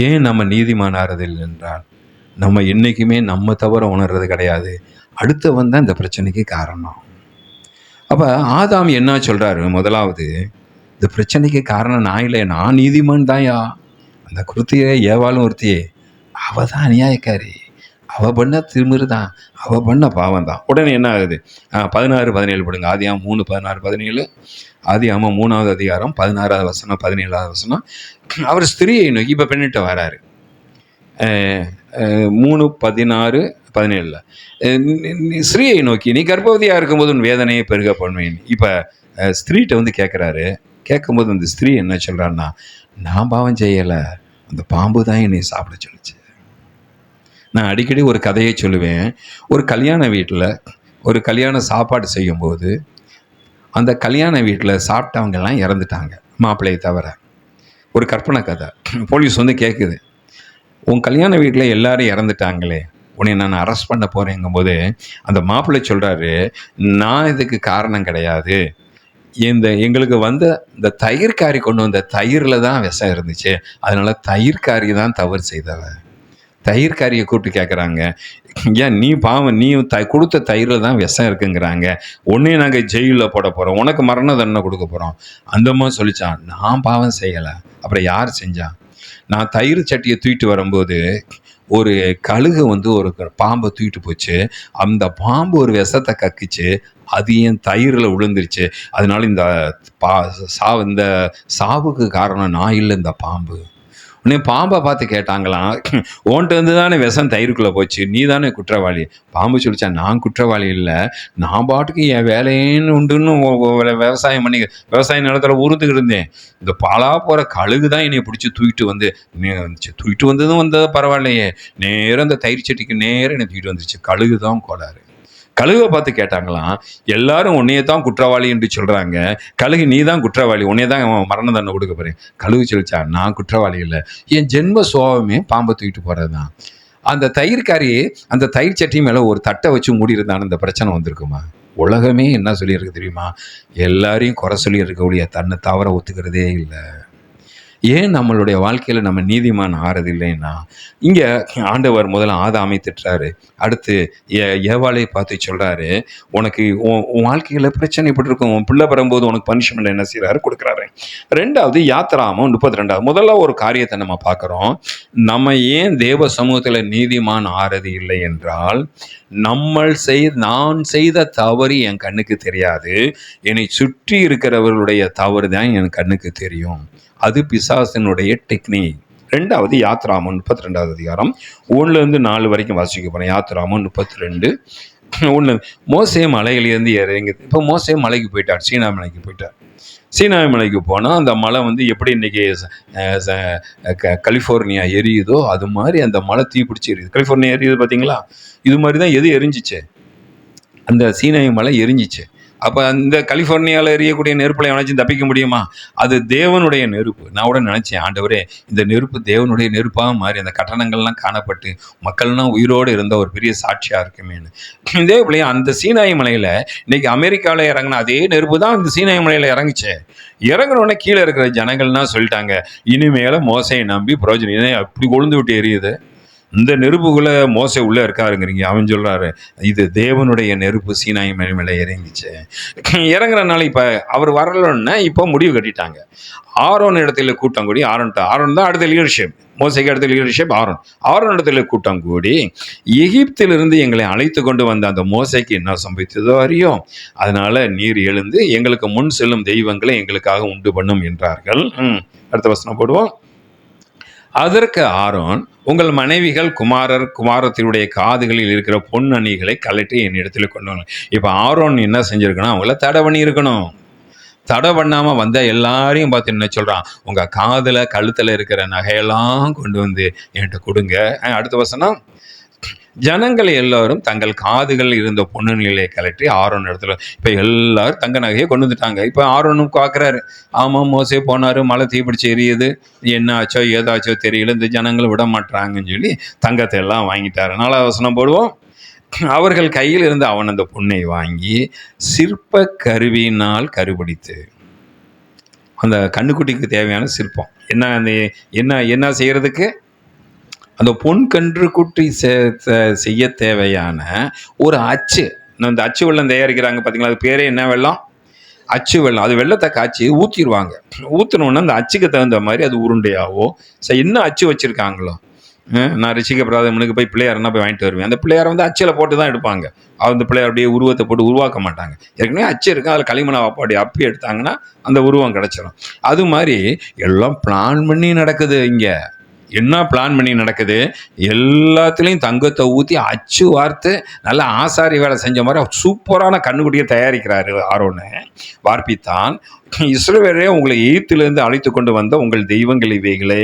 ஏன் நம்ம நீதிமான் ஆறதில்லை என்றால், நம்ம என்றைக்குமே நம்ம தவிர உணர்றது கிடையாது, அடுத்தவன் தான் இந்த பிரச்சனைக்கு காரணம். அப்போ ஆதாம் என்ன சொல்கிறாரு? முதலாவது, இந்த பிரச்சனைக்கு காரணம் நான் இல்லை, நான் நீதிமான் தான்யா. அந்த குருத்தியே ஏவாளும் ஒருத்தியே, அவள் தான் அநியாயக்காரி, அவள் பண்ண திமிரு தான், அவள் பண்ண பாவம் தான். உடனே என்ன ஆகுது? 16-17 படுங்க. ஆதியாகமம் 3:16-17. ஆதியாகமம் 3வது அதிகாரம் 16வது வசனம் 17வது வசனம். அவர் ஸ்திரியை நோக்கி, இப்போ பெண்ணிட்ட வராரு, 3:16-17. ஸ்திரீயை நோக்கி, நீ கர்ப்பவதியாக இருக்கும்போது உன் வேதனையை பெருக பண்ணுவேன். இப்போ ஸ்திரீட்ட வந்து கேட்குறாரு. கேட்கும்போது அந்த ஸ்திரீ என்ன சொல்கிறான்னா, நான் பாவம் செய்யலை, அந்த பாம்பு தான் என்னை சாப்பிட சொல்லிச்சு. நான் அடிக்கடி ஒரு கதையை சொல்லுவேன். ஒரு கல்யாண வீட்டில் ஒரு கல்யாண சாப்பாடு செய்யும்போது அந்த கல்யாண வீட்டில் சாப்பிட்டவங்கெல்லாம் இறந்துட்டாங்க, மாப்பிள்ளையை தவிர. ஒரு கற்பனை கதை. போலீஸ் வந்து கேட்குது, உன் கல்யாண வீட்டில் எல்லாரும் இறந்துட்டாங்களே, உன்னை நான் அரெஸ்ட் பண்ண போகிறேங்கும்போது அந்த மாப்பிள்ளை சொல்கிறாரு, நான் இதுக்கு காரணம் கிடையாது, எங்களுக்கு வந்த இந்த தயிர்காரி கொண்டு வந்த தயிரில் தான் விஷம் இருந்துச்சு, அதனால தயிர்காரி தான் தவறு செய்தவன். தயிர்காரியை கூப்பிட்டு கேட்குறாங்க, ஏன் நீ பாவம், நீ கொடுத்த தயிரில் தான் விஷம் இருக்குங்கிறாங்க, உன்னையும் நாங்கள் ஜெயிலில் போட போகிறோம், உனக்கு மரண தண்டனை கொடுக்க போகிறோம். அந்த மாதிரி சொல்லிச்சான். நான் பாவம் செய்யலை, அப்புறம் யார் செஞ்சான்? நான் தயிர் சட்டியை தூக்கிட்டு வரும்போது ஒரு கழுகு வந்து ஒரு பாம்பை தூக்கிட்டு போச்சு, அந்த பாம்பு ஒரு விஷத்தை கக்கிச்சு, அது என் தயிரில் விழுந்துருச்சு, அதனால இந்த இந்த சாவுக்கு காரணம் நான் இல்லை, இந்த பாம்பு. உடனே பாம்பை பார்த்து கேட்டாங்களாம், ஓன்ட்டு வந்து தானே விஷம் தயிருக்குள்ளே போச்சு, நீ தானே குற்றவாளி? பாம்பு சொல்லிச்சா, நான் குற்றவாளி இல்லை, நான் பாட்டுக்கு என் வேலைன்னு உண்டுன்னு விவசாயம் பண்ணி விவசாய நிலத்தில் உருந்துக்கிட்டு இருந்தேன், இந்த பாலா போகிற கழுகு தான் என்னை பிடிச்சி தூக்கிட்டு வந்ததும் பரவாயில்லையே, நேரம் அந்த தயிர் சட்டிக்கு நேரம் என்னை தூக்கிட்டு வந்துருச்சு, கழுகு தான் கோளாறு. கழுகை பார்த்து கேட்டாங்களாம், எல்லாரும் உன்னையே தான் குற்றவாளி என்று சொல்கிறாங்க, கழுகு நீ தான் குற்றவாளி, உன்னையே தான் மரண தண்டனை கொடுக்க போகிறேன். கழுகு சொல்லிச்சா, நான் குற்றவாளி இல்லை, என் ஜென்ம சுபாவமே பாம்பை தூக்கிட்டு போகிறது தான். அந்த தயிர்காரி அந்த தயிர் சட்டி மேலே ஒரு தட்டை வச்சு மூடி இருந்தாலும் இந்த பிரச்சனை வந்திருக்குமா? உலகமே என்ன சொல்லியிருக்கு தெரியுமா? எல்லாரையும் குறை சொல்லி இருக்கக்கூடிய தன்னை தவற ஒத்துக்கிறதே இல்லை. ஏன் நம்மளுடைய வாழ்க்கையில் நம்ம நீதிமான் ஆறது இல்லைன்னா, இங்கே ஆண்டவர் முதல்ல ஆதாமை திட்டுறாரு, அடுத்து ஏவாளை பார்த்து சொல்கிறாரு, உனக்கு உன் வாழ்க்கையில் பிரச்சனை இருக்கும், உன் பிள்ளை பெறும்போது உனக்கு பனிஷ்மெண்ட் என்ன செய்கிறாரு? கொடுக்குறாரு. ரெண்டாவது யாத்திராகமம் 32. முதல்ல ஒரு காரியத்தை நம்ம பார்க்குறோம், நம்ம ஏன் தேவ சமூகத்தில் நீதிமான் ஆறது இல்லை என்றால், நான் செய்த தவறு என் கண்ணுக்கு தெரியாது, என்னை சுற்றி இருக்கிறவர்களுடைய தவறு தான் என் கண்ணுக்கு தெரியும். அது பிசாசினுடைய டெக்னிக். ரெண்டாவது யாத்திராகமம் 32வது அதிகாரம் 1-4 வரைக்கும் வாசிக்க போகிறேன். யாத்திராகமம் 32:1. மோசே மலையிலேருந்து இறங்கி, இப்போ மோசே மலைக்கு போயிட்டார், சீனா மலைக்கு போயிட்டார். சீனா மலைக்கு போனால் அந்த மலை வந்து எப்படி இன்றைக்கி கலிஃபோர்னியா எரியுதோ அது மாதிரி அந்த மலை தீப்பிடிச்சி எரியுது. கலிஃபோர்னியா எரியுது பார்த்தீங்களா? இது மாதிரி தான் எது எரிஞ்சிச்சு? அந்த சீனா மலை எரிஞ்சிச்சு. அப்போ அந்த கலிஃபோர்னியாவில் எரியக்கூடிய நெருப்பில் எவனாச்சும் தப்பிக்க முடியுமா? அது தேவனுடைய நெருப்பு. நான் கூட நினச்சேன், ஆண்டவரே, இந்த நெருப்பு தேவனுடைய நெருப்பாக மாறி அந்த கட்டணங்கள்லாம் காணப்பட்டு மக்கள்லாம் உயிரோடு இருந்த ஒரு பெரிய சாட்சியாக இருக்குமேனு. இதே போல அந்த சீனாய் மலையில் இன்னைக்கு அமெரிக்காவில் இறங்கின அதே நெருப்பு தான் இந்த சீனாய் மலையில் இறங்குச்சு. இறங்குனோடனே கீழே இருக்கிற ஜனங்கள்லாம் சொல்லிட்டாங்க, இனிமேல மோசையை நம்பி பிரயோஜனம், அப்படி கொழுந்து விட்டு எரியுது, இந்த நெருப்புக்குள்ளே மோசை உள்ளே இருக்காருங்கிறீங்க. அவன் சொல்கிறாரு, இது தேவனுடைய நெருப்பு சீனாய் மலை மேலே இறங்கிச்சு. இறங்குறனால இப்போ அவர் வரலன்னா இப்போ முடிவு கட்டிட்டாங்க. ஆரோன் இடத்துல கூட்டம் கூடி, ஆரோன் தான் அடுத்த லீடர்ஷிப், மோசைக்கு அடுத்த லீடர்ஷிப் ஆரோன் இடத்துல கூட்டம் கூடி, எகிப்திலிருந்து எங்களை அழைத்து கொண்டு வந்த அந்த மோசைக்கு என்ன சம்பவித்ததோ அறியும், அதனால நீர் எழுந்து எங்களுக்கு முன் செல்லும் தெய்வங்களை எங்களுக்காக உண்டு பண்ணும் என்றார்கள். அடுத்த வசனம் போடுவோம். அதற்கு ஆரோன், உங்கள் மனைவிகள் குமாரத்தினுடைய காதுகளில் இருக்கிற பொன்னணிகளை கலட்டி என்னிடத்துல கொண்டு வாங்க. இப்போ ஆரோன் என்ன செஞ்சிருக்கணும்? அவங்கள தடை பண்ணியிருக்கணும். தடை பண்ணாமல் வந்த எல்லாரையும் பார்த்து என்ன சொல்கிறான்? உங்கள் காதில் கழுத்தில் இருக்கிற நகையெல்லாம் கொண்டு வந்து என்கிட்ட கொடுங்க. அடுத்த வசனம், ஜனங்கள் எல்லாரும் தங்கள் காதுகள் இருந்த பொன்னுநிலையை கலட்டி ஆரோன் இடத்துல, இப்போ எல்லாரும் தங்க நகையை கொண்டு வந்துட்டாங்க. இப்போ ஆரோனும் பார்க்குறாரு, ஆமாம் மோசே போனார், மழை தீப்பிடிச்சு எரியுது, என்ன ஆச்சோ ஏதாச்சோ தெரியல, இந்த ஜனங்களை விட மாட்டாங்கன்னு சொல்லி தங்கத்தை எல்லாம் வாங்கிட்டாரு. 4வது வசனம் போடுவோம். அவர்கள் கையில் இருந்து அவன் அந்த பொண்ணை வாங்கி சிற்ப கருவியினால் கருபிடித்து, அந்த கண்ணுக்குட்டிக்கு தேவையான சிற்பம் என்ன செய்யறதுக்கு? அந்த பொன் கன்று குட்டி செய்ய தேவையான ஒரு அச்சு, இந்த அச்சு வெள்ளம் தயாரிக்கிறாங்க பார்த்தீங்களா, அது பேரே என்ன வெள்ளம்? அச்சு வெள்ளம். அது வெள்ளத்தை காய்ச்சி ஊற்றிடுவாங்க. ஊற்றினோன்னா அந்த அச்சுக்கு தகுந்த மாதிரி அது உருண்டையாவோ, என்ன அச்சு வச்சுருக்காங்களோ, நான் ரிஷிகபிரதாமனுக்கு போய் பிள்ளையார்னா போய் வாங்கிட்டு வருவேன். அந்த பிள்ளையாரை வந்து அச்சில் போட்டு தான் எடுப்பாங்க. அந்த பிள்ளையாருடைய உருவத்தை போட்டு உருவாக்க மாட்டாங்க. ஏற்கனவே அச்சு இருக்கு, அதில் களிமண் அப்படி அப்பி எடுத்தாங்கன்னா அந்த உருவம் கிடச்சிடும். அது மாதிரி எல்லாம் பிளான் பண்ணி நடக்குது. இங்கே என்ன பிளான் பண்ணி நடக்குது? எல்லாத்துலேயும் தங்கத்தை ஊற்றி அச்சு வார்த்து நல்லா ஆசாரி வேலை செஞ்ச மாதிரி சூப்பரான கண்ணுக்குட்டியை தயாரிக்கிறாரு ஆரோன்னு. வார்ப்பித்தான், இஸ்ரவேலே உங்களை எகிப்திலிருந்து அழைத்து கொண்டு வந்த உங்கள் தெய்வங்கள் இவைகளே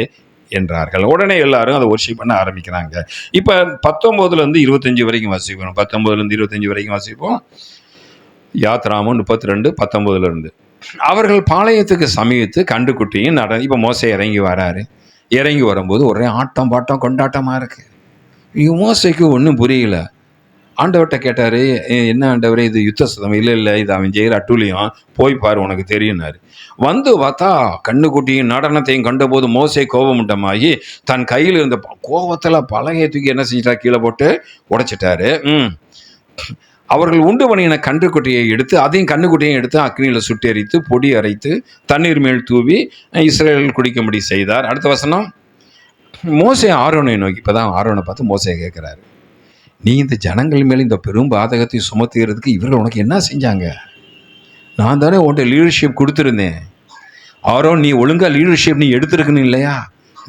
என்றார்கள். உடனே எல்லாரும் அதை ஒர்ஷிப் பண்ண ஆரம்பிக்கிறாங்க. இப்போ 19 25 வரைக்கும் வாசிப்போம். 19 25 வரைக்கும் வாசிப்போம். யாத்ராமம் 32 19 அவர்கள் பாளையத்துக்கு சமீபத்து கண்டுக்குட்டியும் இப்போ மோசே இறங்கி வராரு. இறங்கி வரும்போது ஒரே ஆட்டம் பாட்டம் கொண்டாட்டமாக இருக்கு. மோசைக்கு ஒன்றும் புரியல. ஆண்டவர்கிட்ட கேட்டார், என்ன ஆண்டவரே இது யுத்த சதம்? இல்லை இது அவன் செய்கிற அட்டூழியம், போய் பாரு உனக்கு தெரியும்னாரு. வந்து பார்த்தா கண்ணுக்குட்டியும் நடனத்தையும் கண்டபோது மோசே கோபமுண்டமாகி தன் கையில் இருந்த கோபத்தில் பலகையை தூக்கி என்ன செஞ்சிட்டா, கீழே போட்டு உடைச்சிட்டாரு. அவர்கள் உண்டு பண்ணின கன்றுக்குட்டியை எடுத்து அதையும் கண்ணுக்குட்டியும் எடுத்து அக்னியில் சுட்டெரித்து பொடி அரைத்து தண்ணீர் மேல் தூவி இஸ்ரேல் குடிக்கும்படி செய்தார். அடுத்த வசனம், மோசே ஆரோனை நோக்கி, இப்போதான் ஆரோனை பார்த்து மோசே கேட்குறாரு, நீ இந்த ஜனங்கள் மேலே இந்த பெரும் பாதகத்தை சுமத்துகிறதுக்கு இவர்கள் உனக்கு என்ன செஞ்சாங்க? நான் தானே உன்ட்ட லீடர்ஷிப் கொடுத்துருந்தேன். ஆரோன், நீ ஒழுங்காக லீடர்ஷிப் நீ எடுத்திருக்கணும் இல்லையா?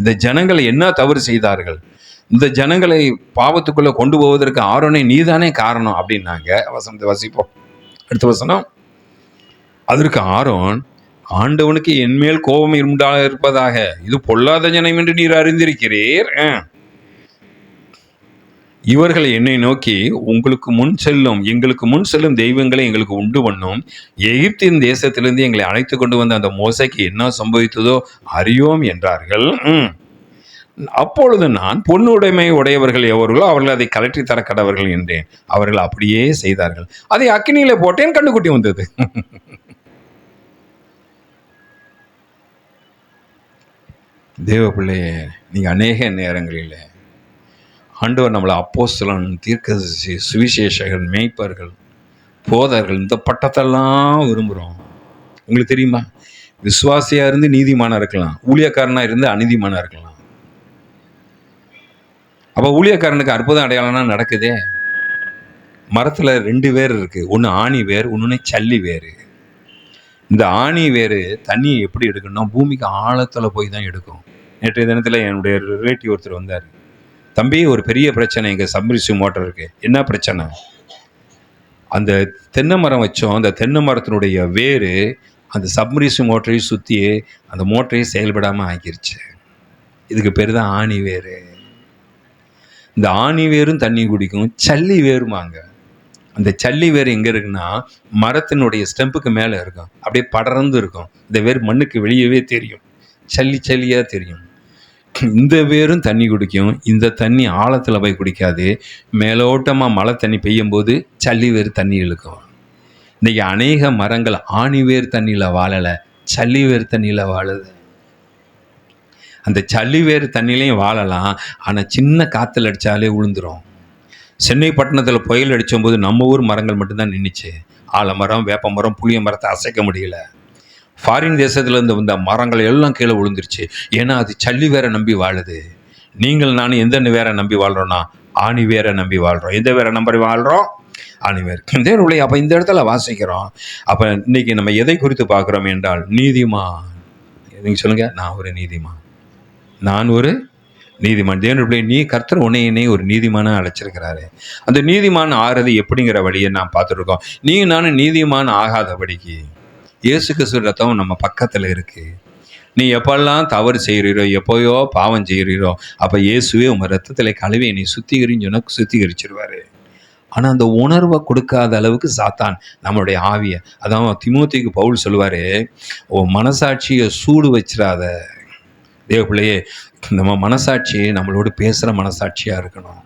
இந்த ஜனங்களை என்ன தவறு செய்தார்கள்? இந்த ஜனங்களை பாவத்துக்குள்ளே கொண்டு போவதற்கு ஆரோனை நீதானே காரணம் அப்படின்னாங்க. வசனத்தை வசிப்போம். அடுத்த வசனம், அதற்கு ஆரோன், ஆண்டவனுக்கு என்மேல் கோபம் உண்டாக இருப்பதாக, இது பொல்லாத ஜனம் என்று நீர் அறிந்திருக்கிறீர். இவர்கள் என்னை நோக்கி எங்களுக்கு முன் செல்லும் தெய்வங்களை எங்களுக்கு உண்டு பண்ணும், எகிப்தின் தேசத்திலிருந்து எங்களை அழைத்து கொண்டு வந்த அந்த மோசைக்கு என்ன சம்பவித்ததோ அறியோம் என்றார்கள். அப்பொழுது நான், பொன்னுடைமை உடையவர்கள் எவர்களோ அவர்கள் அதை கலற்றி தர கடவர்கள் என்றேன். அவர்கள் அப்படியே செய்தார்கள். அதை அக்கினியில போட்டேன், கண்ணுக்குட்டி வந்தது. தேவ பிள்ளையே, நீங்க அநேக நேரங்களில் ஆண்டவர் நம்மளை அப்போஸ்தலன், தீர்க்கதரிசி, சுவிசேஷகன், மேய்ப்பர்கள், போதர்கள், இந்த பட்டத்தெல்லாம் விரும்புகிறோம். உங்களுக்கு தெரியுமா, விசுவாசியா இருந்து நீதிமானா இருக்கலாம், ஊழியக்காரனா இருந்து அநீதிமானா இருக்கலாம். அப்போ ஊழியக்காரனுக்கு அற்புதம் அடையாளம்னா நடக்குதே. மரத்தில் 2 வேர் இருக்கு, ஒன்று ஆணி வேர், ஒன்று சல்லி வேர். இந்த ஆணி வேர் தண்ணியை எப்படி எடுக்கணும்னா பூமிக்கு ஆழத்தில் போய் தான் எடுக்கும். நேற்றைய தினத்தில் என்னுடைய ரிலேட்டிவ் ஒருத்தர் வந்தார். தம்பி, ஒரு பெரிய பிரச்சனை, எங்கள் சப்மர்சிபிள் மோட்டர் இருக்கு. என்ன பிரச்சனை? அந்த தென்னை மரம் வச்சோம், அந்த தென்னை மரத்தினுடைய வேர் அந்த சப்மர்சிபிள் மோட்டரையும் சுற்றி அந்த மோட்டரையும் செயல்படாமல் ஆக்கிருச்சு. இதுக்கு பேர் தான் ஆணி வேர். இந்த ஆணி வேரும் தண்ணி குடிக்கும், சல்லி வேருமாங்க. அந்த சல்லி வேர் எங்கே இருக்குன்னா மரத்தினுடைய ஸ்டெம்புக்கு மேலே இருக்கும், அப்படியே படர்ந்து இருக்கும். இந்த வேர் மண்ணுக்கு வெளியவே தெரியும், சல்லியாக தெரியும். இந்த வேரும் தண்ணி குடிக்கும். இந்த தண்ணி ஆழத்தில் போய் குடிக்காது, மேலோட்டமாக மழை தண்ணி பெய்யும் போது சல்லி வேர் தண்ணி இழுக்கும். இன்றைக்கி அநேக மரங்கள் ஆணி வேர் தண்ணியில் வாழலை, சல்லி வேர் தண்ணியில் வாழுது. அந்த சல்லி வேர் தண்ணிலையும் வாழலாம், ஆனால் சின்ன காற்றுல அடித்தாலே விழுந்துடும். சென்னை பட்டணத்தில் புயல் அடித்தபோது நம்ம ஊர் மரங்கள் மட்டும்தான் நின்றுச்சு. ஆலமரம், வேப்ப மரம், புளிய மரத்தை அசைக்க முடியல. ஃபாரின் தேசத்துலேருந்து வந்த மரங்கள் எல்லாம் கீழே விழுந்துருச்சு. ஏன்னா அது சல்லி வேரை நம்பி வாழுது. நீங்கள் நானும் எந்த வேரை நம்பி வாழ்கிறோன்னா ஆணி வேரை நம்பி வாழ்கிறோம். எந்த வேரை நம்பி வாழ்கிறோம்? ஆணி வேர். அப்போ இந்த இடத்துல வாசிக்கிறோம். அப்போ இன்னைக்கு நம்ம எதை குறித்து பார்க்குறோம் என்றால் நீதிமான். நீங்கள் சொல்லுங்கள், நான் ஒரு நீதிமான், நான் ஒரு நீதிமான். தேவனுடைய நீ கர்த்தர் உன்னையினே ஒரு நீதிமானை அழைச்சிருக்கிறாரு. அந்த நீதிமான் ஆகிறது எப்படிங்கிற வழியை நான் பார்த்துருக்கோம். நானும் நீதிமான் ஆகாதபடிக்கு இயேசு கிறிஸ்து ரத்தம் நம்ம பக்கத்தில் இருக்கு. நீ எப்பெல்லாம் தவறு செய்கிறீரோ, எப்போயோ பாவம் செய்கிறீரோ, அப்போ இயேசுவே உங்கள் ரத்தத்தில் கழுவி நீ சுத்திகரிச்சிருவாரு. ஆனால் அந்த உணர்வை கொடுக்காத அளவுக்கு சாத்தான் நம்மளுடைய ஆவியை, அதான் திமோத்திக்கு பவுல் சொல்லுவார், மனசாட்சியை சூடு வச்சிடாத. தேவ பிள்ளையே, நம்ம மனசாட்சி நம்மளோடு பேசுகிற மனசாட்சியாக இருக்கணும்.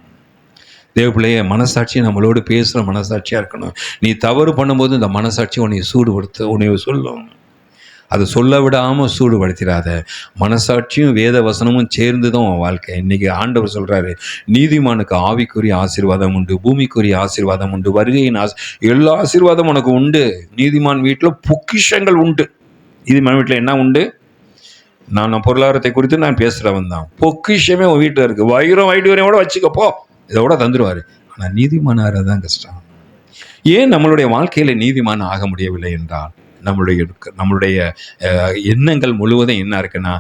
தேவ பிள்ளையே, மனசாட்சி நம்மளோடு பேசுகிற மனசாட்சியாக இருக்கணும். நீ தவறு பண்ணும்போது இந்த மனசாட்சி உன்னை சூடுபடுத்த உன்னை சொல்லும். அதை சொல்ல விடாமல் சூடுபடுத்திடாத. மனசாட்சியும் வேத வசனமும் சேர்ந்து தான் உன் வாழ்க்கை. இன்னைக்கு ஆண்டவர் சொல்கிறாரு, நீதிமானுக்கு ஆவிக்குரிய ஆசீர்வாதம் உண்டு, பூமிக்குரிய ஆசீர்வாதம் உண்டு, வருகையின் எல்லா ஆசீர்வாதமும் உனக்கு உண்டு. நீதிமான் வீட்டில் பொக்கிஷங்கள் உண்டு. நீதிமான் வீட்டில் என்ன உண்டு? நான் பொருளாதாரத்தை குறித்து நான் பேசுகிறவன் தான். பொக்கிஷமே உன் வீட்டில் இருக்குது. வைரம் வைடூரியமோட வச்சுக்கப்போ, இதோட தந்துடுவார். ஆனால் நீதிமானாக தான் கஷ்டம். ஏன் நம்மளுடைய வாழ்க்கையில் நீதிமான ஆக முடியவில்லை என்றால், நம்மளுடைய எண்ணங்கள் முழுவதும் என்ன இருக்குன்னா,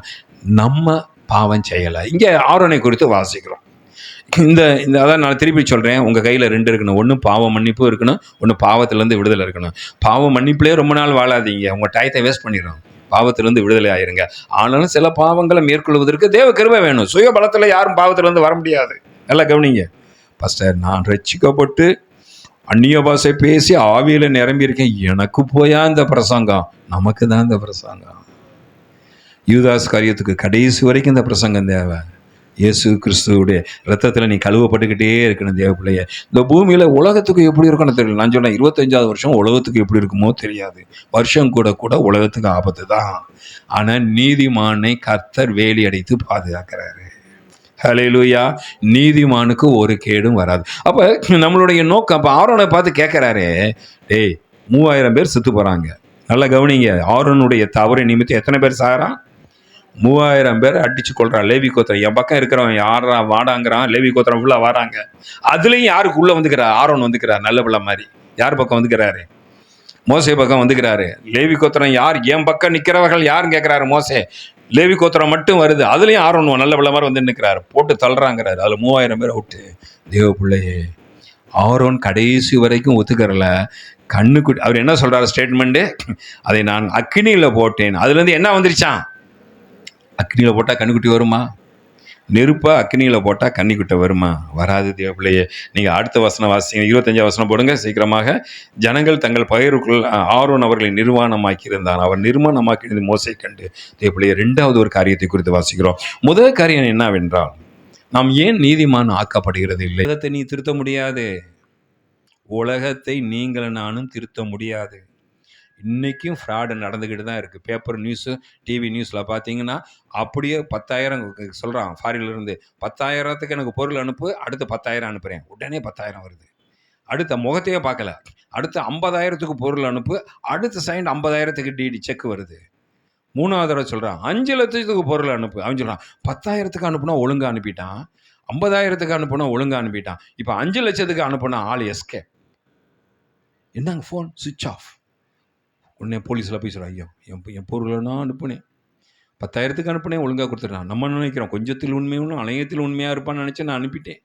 நம்ம பாவம் செய்யலை. இங்கே ஆரோனை குறித்து வாசிக்கிறோம். இந்த அதான் நான் திருப்பி சொல்கிறேன், உங்கள் கையில் 2 இருக்கணும். ஒன்று பாவ மன்னிப்பு இருக்கணும், ஒன்று பாவத்திலேருந்து விடுதலை இருக்கணும். பாவ மன்னிப்புலேயே ரொம்ப நாள் வாழாதீங்க, உங்கள் டயத்தை வேஸ்ட் பண்ணிடும். பாவத்திலிருந்து விடுதலை ஆயிருங்க. ஆனாலும் சில பாவங்களை மேற்கொள்வதற்கு தேவ கிருபை வேணும். சுய பலத்தில் யாரும் பாவத்திலிருந்து வர முடியாது. நல்லா கவனிங்க. பாஸ்டர், நான் ரட்சிக்கப்பட்டு அந்நிய பாஷை பேசி ஆவியில நிரம்பி இருக்கேன், எனக்கு போயா இந்த பிரசங்கம்? நமக்கு தான் இந்த பிரசங்கம். யூதாஸ் காரியத்துக்கு கடைசி வரைக்கும் இந்த பிரசங்கம் தேவை. இயேசு கிறிஸ்துவுடைய ரத்தத்தில் நீ கழுவப்பட்டுக்கிட்டே இருக்கணும் தேவ பிள்ளைய. இந்த பூமியில் உலகத்துக்கு எப்படி இருக்குன்னு தெரியல. நான் சொன்னேன், 25வது வருஷம் உலகத்துக்கு எப்படி இருக்குமோ தெரியாது. வருஷம் கூட கூட உலகத்துக்கு ஆபத்து தான். ஆனால் நீதிமானை கர்த்தர் வேலி அடைத்து பாதுகாக்கிறாரு. ஹல்லேலூயா. நீதிமானுக்கு ஒரு கேடும் வராது. அப்போ நம்மளுடைய நோக்கம், அப்போ ஆரோனை பார்த்து கேட்குறாரு, டேய் 3000 பேர் செத்து போகிறாங்க. நல்லா கவனிங்க. ஆரோனுடைய தவறு நிமித்தம் எத்தனை பேர் சாகிறான்? 3000 பேர் அடிச்சு கொள்றான். லேவி கோத்திரம் என் பக்கம் இருக்கிறவன் யாரா வாடாங்கிறான். லேவி கோத்திரம் ஃபுல்லாக வராங்க. அதுலேயும் யாருக்கு உள்ளே வந்துக்கிறார்? ஆரோன் வந்துக்கிறார். நல்ல பிள்ளை மாதிரி. யார் பக்கம் வந்துக்கிறாரு? மோசே பக்கம் வந்துக்கிறாரு. லேவி கோத்திரம் யார்? என் பக்கம் நிற்கிறவர்கள் யாருன்னு கேட்குறாரு மோசே. லேவி கோத்திரம் மட்டும் வருது. அதுலேயும் ஆரோன் நல்ல பிள்ளை மாதிரி வந்து நிற்கிறாரு. போட்டு தள்ளுறாங்கிறாரு. அதில் 3000 பேர் அவுட்டு. தேவ பிள்ளையே, ஆரோன் கடைசி வரைக்கும் ஒத்துக்கிறல. கண்ணுக்குட்டி அவர் என்ன சொல்கிறார் ஸ்டேட்மெண்ட்டு? அதை நான் அக்கினியில் போட்டேன். அதுலேருந்து என்ன வந்துருச்சான்? அக்னியில் போட்டால் கண்ணுக்குட்டி வருமா? நெருப்பாக அக்னியில் போட்டால் கன்னிக்குட்டை வருமா? வராது தேவப்பிள்ளையே. நீங்கள் அடுத்த வசனம் வாசிங்க. 25 வசனம் போடுங்க சீக்கிரமாக. ஜனங்கள் தங்கள் பயிருக்குள் ஆரோன் அவர்களை நிர்வாணமாக்கியிருந்தான். அவர் நிர்மாணமாக்கியது மோசை கண்டு. தேவப்பிள்ளையே, 2வது ஒரு காரியத்தை குறித்து வாசிக்கிறோம். முதல் காரியம் என்னவென்றால், நாம் ஏன் நீதிமான் ஆக்கப்படுகிறது இல்லை? உலகத்தை நீ திருத்த முடியாது. உலகத்தை நீங்கள் நானும் திருத்த முடியாது. இன்றைக்கும் ஃப்ராடு நடந்துக்கிட்டு தான் இருக்குது. பேப்பர் நியூஸு, டிவி நியூஸில் பார்த்தீங்கன்னா அப்படியே 10,000 சொல்கிறான். ஃபாரின்லேருந்து 10,000த்துக்கு எனக்கு பொருள் அனுப்பு, அடுத்து 10,000 அனுப்புகிறேன். உடனே 10,000 வருது. அடுத்த முகத்தையே பார்க்கல. அடுத்து 50,000த்துக்கு பொருள் அனுப்பு, அடுத்த செகண்ட் 50,000த்துக்கு டிடி செக் வருது. 3வது தடவை சொல்கிறான் 5 லட்சத்துக்கு பொருள் அனுப்பு. அவன் சொல்கிறான் 10,000த்துக்கு அனுப்புனா ஒழுங்காக அனுப்பிட்டான், 50,000த்துக்கு அனுப்புனா ஒழுங்காக அனுப்பிட்டான். இப்போ 5 லட்சத்துக்கு அனுப்புனா ஆள் எஸ்கே. என்னங்க ஃபோன் சுவிட்ச் ஆஃப். உடனே போலீஸில் போய் சொல்கிறேன், ஐயோ என் பொருளை நான் அனுப்புனேன், 10,000த்துக்கு அனுப்புனேன், ஒழுங்காக கொடுத்துட்டான். நம்ம நினைக்கிறோம் கொஞ்சத்தில் உண்மையும் அணையத்தில் உண்மையாக இருப்பான்னு நினச்சி நான் அனுப்பிட்டேன்.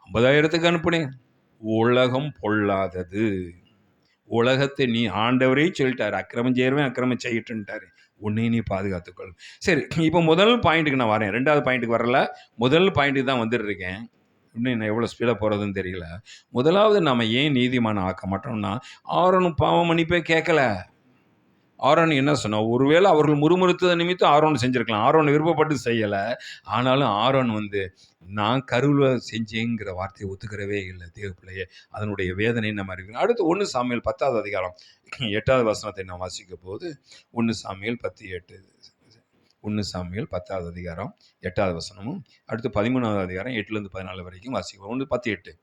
50,000த்துக்கு அனுப்புனேன். உலகம் பொல்லாதது. உலகத்தை நீ ஆண்டவரே சொல்லிட்டாரு, அக்கிரமம் செய்யறவன் அக்கிரமம் செய்யட்டுன்ட்டாரு. உன்னை நீ பாதுகாத்துக்கொள். சரி, இப்போ முதல் பாயிண்ட்டுக்கு நான் வரேன். 2வது பாயிண்ட்டுக்கு வரல, முதல் பாயிண்ட்டுக்கு தான் வந்துட்டுருக்கேன். இன்னும் நான் எவ்வளோ ஸ்பீடாக போகிறதுன்னு தெரியல. முதலாவது நம்ம ஏன் நீதிமானம் ஆக்க மாட்டோம்னா, ஆரோனும் பாவம் மன்னிப்பே கேட்கல. ஆரோன் என்ன சொன்னான்? ஒருவேளை அவர்கள் முறுமுறுத்ததை நிமித்தம் ஆரோன் செஞ்சுருக்கலாம். ஆரோன் விருப்பப்பட்டு செய்யலை. ஆனாலும் ஆரோன் நான் கருவில் செஞ்சேங்கிற வார்த்தையை ஒத்துக்கிறவே இல்லை. தேவப்பிள்ளையே, அதனுடைய வேதனை நம்ம அறிவிக்கணும். அடுத்து 1 சாமுவேல் 10வது அதிகாரம் 8வது வசனத்தை நான் வாசிக்க போது, 1 சாமுவேல் 10:8. 1 சாமுவேல் 10வது அதிகாரம் 8வது வசனமும், அடுத்து 13வது அதிகாரம் 8லேருந்து 14 வரைக்கும் வாசிக்கிறோம். 1:10:8.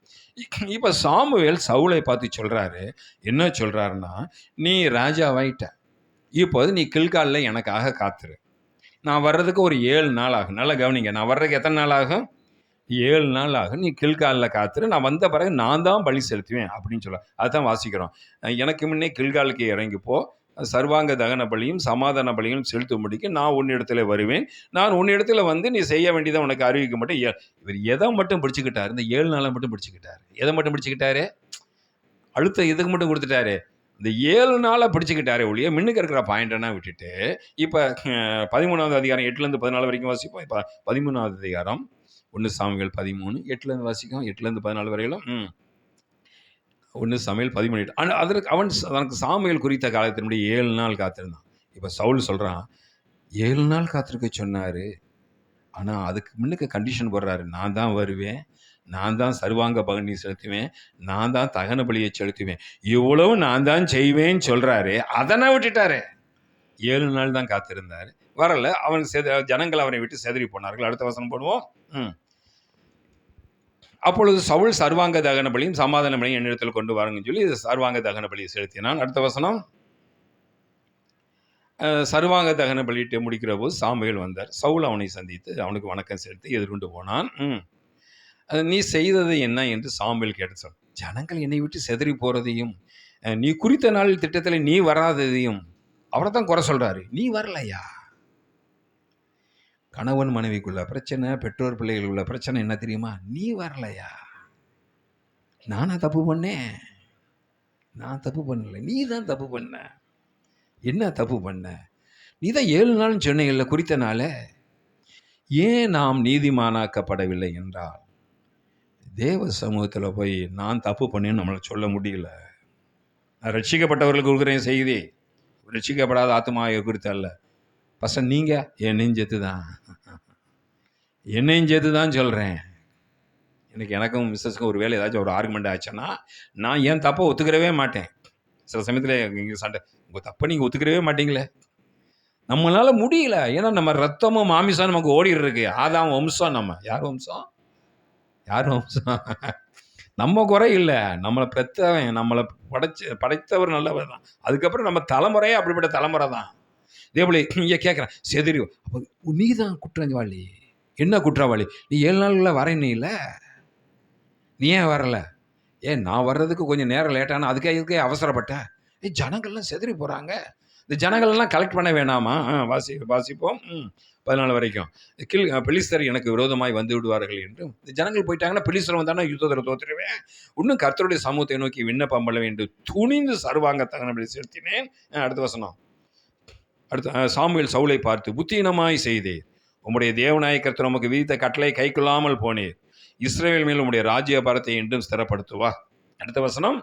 இப்போ சாமுவேல் சவுலை பார்த்து சொல்கிறாரு. என்ன சொல்கிறாருன்னா, நீ ராஜாவாயிட்ட, இப்போது நீ கில்காலில் எனக்காக காத்துரு. நான் வர்றதுக்கு ஒரு 7 நாள் ஆகும். நல்லா கவனிங்க. நான் வர்றதுக்கு எத்தனை நாள் ஆகும்? 7 நாள் ஆகும். நீ கில்காலில் காத்துரு. நான் வந்த பிறகு நான் தான் பலி செலுத்துவேன் அப்படின்னு சொல்ல. அதுதான் வாசிக்கிறோம். எனக்கு முன்னே கில்காலுக்கு இறங்கிப்போ, சர்வாங்க தகன பலியும் சமாதான பலியும் செலுத்தும்படிக்கு நான் உன்னிடத்துல வருவேன். நான் உன்னிடத்துல நீ செய்ய வேண்டியதை உனக்கு அறிவிக்க மாட்டேன். இவர் எதை மட்டும் பிடிச்சிக்கிட்டாரு? இந்த 7 நாளை மட்டும் பிடிச்சிக்கிட்டாரு. எதை மட்டும் பிடிச்சிக்கிட்டாரு? அழுத்த இதுக்கு மட்டும் கொடுத்துட்டாரு. இந்த 7 நாளை பிடிச்சிக்கிட்டாரே ஒழிய மின்னுக்கு இருக்கிற பாயிண்டெல்லாம் விட்டுட்டு, இப்போ 13வது அதிகாரம் 8லேருந்து 14 வரைக்கும் வாசிப்போம். இப்போ 13வது அதிகாரம் 1 சாமுவேல் 13 8லேருந்து வாசிக்கும். 8லேருந்து 14 வரையிலும் 1 சாமுவேல் 13. அதற்கு தனக்கு சாமுவேல் குறித்த காலத்தினுடைய 7 நாள் காத்திருந்தான். இப்போ சவுல் சொல்கிறான், 7 நாள் காத்திருக்க சொன்னார். ஆனால் அதுக்கு முன்னுக்கு கண்டிஷன் போடுறாரு. நான் தான் வருவேன், நான் தான் சர்வாங்க பகனி செலுத்துவேன், நான் தான் தகன பலியை செலுத்துவேன், இவ்வளவு நான் தான் செய்வேன்னு சொல்கிறாரு. அதனை விட்டுட்டாரு. 7 நாள் தான் காத்திருந்தார், வரல. அவனுக்கு ஜனங்கள் அவனை விட்டு செதறி போனார்கள். அடுத்த வசனம் போடுவோம். அப்பொழுது சவுல் சர்வாங்க தகன பலியும் சமாதான பலியும் என்னிடத்தில் கொண்டு வாருங்கன்னு சொல்லி சர்வாங்க தகன பலியை செலுத்தினான். அடுத்த வசனம், சர்வாங்க தகன பலியிட்டு முடிக்கிற போது சாமுவேல் வந்தார். சவுல் அவனை சந்தித்து அவனுக்கு வணக்கம் செலுத்தி எதிர்கொண்டு போனான். நீ செய்தது என்ன என்று சாமுவேல் கேட்டு சொல். ஜனங்கள் என்னை விட்டு செதறி போறதையும் நீ குறித்த நாள் திட்டத்தில் நீ வராததையும் அவரை தான் குறை சொல்றாரு. நீ வரலையா? கணவன் மனைவிக்குள்ள பிரச்சனை, பெற்றோர் பிள்ளைகள் உள்ள பிரச்சனை என்ன தெரியுமா? நீ வரலையா? நானா தப்பு பண்ணேன்? நான் தப்பு பண்ணல, நீ தான் தப்பு பண்ண. என்ன தப்பு பண்ண? நீ தான் 7 நாள் சொன்னீங்கல்ல குறித்த நாள. ஏன் நாம் நீதிமானாக்கப்படவில்லை என்றால், தேவ சமூகத்தில் போய் நான் தப்பு பண்ணேன்னு நம்மளை சொல்ல முடியல. நான் ரட்சிக்கப்பட்டவர்களுக்கு கொடுக்குறேன் செய்தி, ரட்சிக்கப்படாத ஆத்மாவை குறித்து அல்ல. பசங்க நீங்கள் என்னையும் சேர்த்து தான், என்னையும் சேர்த்து தான் சொல்கிறேன். எனக்கும் மிஸ்ஸஸ்க்கும் ஒரு வேலை ஏதாச்சும் ஒரு ஆர்குமெண்ட் ஆச்சுன்னா நான் ஏன் தப்பை ஒத்துக்கிறவே மாட்டேன். சில சமயத்தில் இங்கே சண்டை, உங்கள் தப்பை நீங்கள் ஒத்துக்கிறவே மாட்டீங்களே. நம்மளால் முடியல. ஏன்னா நம்ம ரத்தமும் மாமிசம் நமக்கு ஓடிட்டு இருக்கு. ஆதாம் வம்சம். நம்ம யார் வம்சம்? யார் வம்சம்? நம்ம குறை இல்லை, நம்மளை பெற்றவன், நம்மளை படைத்தவர் நல்லவர் தான். அதுக்கப்புறம் நம்ம தலைமுறையே அப்படிப்பட்ட தலைமுறை தான். இதே போல இங்கே கேட்குறேன், செதிரி அப்போ நீ தான் குற்றவாளி. என்ன குற்றவாளி? நீ 7 நாளில் வரேன்னில்ல, நீ ஏன் வரல? நான் வர்றதுக்கு கொஞ்சம் நேரம் லேட்டான, அதுக்கே அவசரப்பட்டேன். ஜனங்கள்லாம் செதறி போகிறாங்க, இந்த ஜனங்கள்லாம் கலெக்ட் பண்ண வேணாமா? வாசிப்போம் 14 வரைக்கும். பெலிஸ்தர் எனக்கு விரோதமாய் வந்து விடுவார்கள் என்றும், இந்த ஜனங்கள் போயிட்டாங்கன்னா பெலிஸ்தர் வந்தானா யுத்தத்தில் தோற்றுருவேன். இன்னும் கர்த்தருடைய சமூகத்தை நோக்கி விண்ணப்பம் பண்ண வேண்டும் துணிந்து சர்வாங்க தகனபலி செலுத்தினேன். அடுத்த வசனம். அடுத்த சாமுவேல் சவுலை பார்த்து, புத்தீனமாய் செய்தே, உம்முடைய தேவனாய கர்த்தர் உமக்கு விதித்த கட்டளை கை கொள்ளாமல் போனீர். இஸ்ரவேல் மேல் உம்முடைய ராஜ்யபாரத்தை என்றும் ஸ்திரப்படுத்துவா. அடுத்த வசனம்,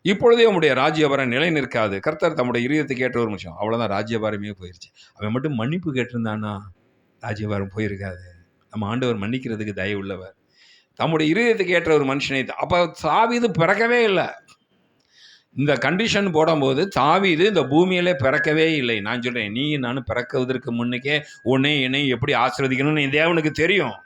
இப்பொழுதே உம்முடைய ராஜ்யபாரம் நிலை நிற்காது. கர்த்தர் தம்முடைய இருதயத்துக்கு ஏற்ற ஒரு மனுஷன். அவ்வளோதான், ராஜ்யபாரமே போயிருச்சு. அவன் மட்டும் மன்னிப்பு கேட்டிருந்தானா ராஜ்யபாரம் போயிருக்காது. நம்ம ஆண்டவர் மன்னிக்கிறதுக்கு தயவு உள்ளவர். தம்முடைய இருதயத்துக்கு ஏற்ற ஒரு மனுஷனை, அப்போ தாவீது பிறக்கவே இல்லை. இந்த கண்டிஷன் போடும்போது தாவீது இந்த பூமியிலே பிறக்கவே இல்லை. நான் சொல்கிறேன், நீ நான் பிறக்குவதற்கு முன்னுக்கே உன்னை என்னை எப்படி ஆசீர்வதிக்கணும்னு தேவனுக்கு தெரியும்.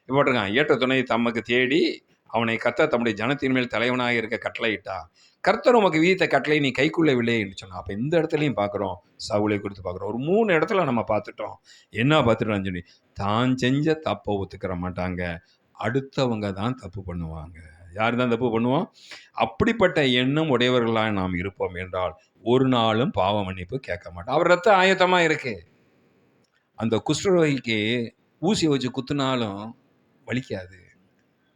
போட்டிருக்கான், ஏற்ற துணை தமக்கு தேடி அவனை கர்த்தர் தம்முடைய ஜனத்தின் மேல் தலைவனாக இருக்க கட்டளையிட்டா. கர்த்தர் உமக்கு விதித்த கட்டளை நீ கைக்குள்ளவில்லை என்று சொன்னான். அப்போ இந்த இடத்துலையும் பார்க்குறோம், சவுலை குறித்து பார்க்குறோம். ஒரு 3 இடத்துல நம்ம பார்த்துட்டோம். என்ன பார்த்துட்டோம்னு சொல்லி, தான் செஞ்ச தப்பை ஒத்துக்கிற மாட்டாங்க, அடுத்தவங்க தான் தப்பு பண்ணுவாங்க. யார் தான் தப்பு பண்ணுவோம்? அப்படிப்பட்ட எண்ணம் உடையவர்களாக நாம் இருப்போம் என்றால் ஒரு நாளும் பாவ மன்னிப்பு கேட்க மாட்டோம். அவர் ரத்தம் ஆயத்தமாக இருக்கு. அந்த குஷ்டரோகிக்கு ஊசியை வச்சு குத்துனாலும் வலிக்காது.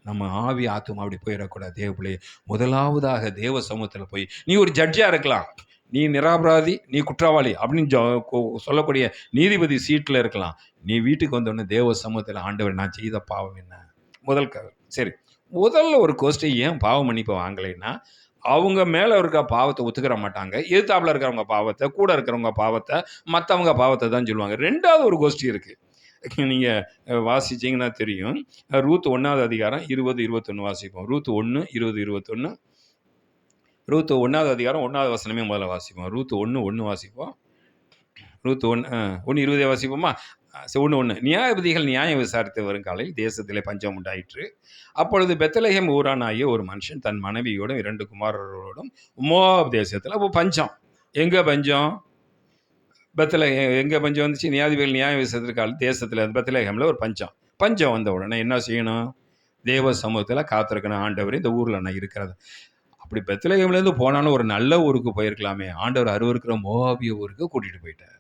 நம்ம ஆவி ஆத்துமா அப்படி போயிடக்கூடாது. தேவ பிள்ளையை முதலாவதாக தேவ சமூகத்தில் போய், நீ ஒரு ஜட்ஜாக இருக்கலாம், நீ நிராபராதி, நீ குற்றவாளி அப்படின்னு சொல்லக்கூடிய நீதிபதி சீட்டில் இருக்கலாம். நீ வீட்டுக்கு வந்தோடனே தேவ சமூகத்தில், ஆண்டவர் நான் செய்த பாவம் என்ன? சரி, முதல்ல ஒரு கோஷ்டி ஏன் பாவ மன்னிப்பை வாங்கலைன்னா, அவங்க மேலே இருக்க பாவத்தை ஒத்துக்கிற மாட்டாங்க. எதிர்த்தாப்புல இருக்கிறவங்க பாவத்தை, கூட இருக்கிறவங்க பாவத்தை, மற்றவங்க பாவத்தை தான் சொல்லுவாங்க. 2வது ஒரு கோஷ்டி இருக்குது. நீங்கள் வாசிச்சிங்கன்னா தெரியும். ரூத் 1வது அதிகாரம் 20-21 வாசிப்போம். ரூத் 1:20-21. ரூத் 1வது அதிகாரம் 1வது வசனமே முதல்ல வாசிப்போம். ரூத் 1:1 வாசிப்போம். ரூத் 1:20 வாசிப்போமா? 1:1. நியாயபதிகள் நியாயம் விசாரித்து வரும் காலையில் தேசத்திலே பஞ்சம் உண்டாயிற்று. அப்பொழுது பெத்லெகேம் ஊரானாகிய ஒரு மனுஷன் தன் மனைவியோடும் 2 குமாரரோடும் மோவாப் தேசத்தில். அப்போ பஞ்சம். எங்கே பஞ்சம்? பெத்லெகேம். எங்கே பஞ்சம் வந்துச்சு? நியாயபதிகள் நியாயம் விசாரித்திருக்காள் தேசத்தில், பெத்லெகேமில் ஒரு பஞ்சம் வந்த உடனே என்ன செய்யணும்? தேவ சமூகத்தில் காத்திருக்கணும். ஆண்டவர் இந்த ஊரில் நான் இருக்கிறது. அப்படி பெத்லெகேம்லேருந்து போனாலும் ஒரு நல்ல ஊருக்கு போயிருக்கலாமே, ஆண்டவர் அருவருக்கிற மோவாபிய ஊருக்கு கூட்டிகிட்டு போயிட்டார்.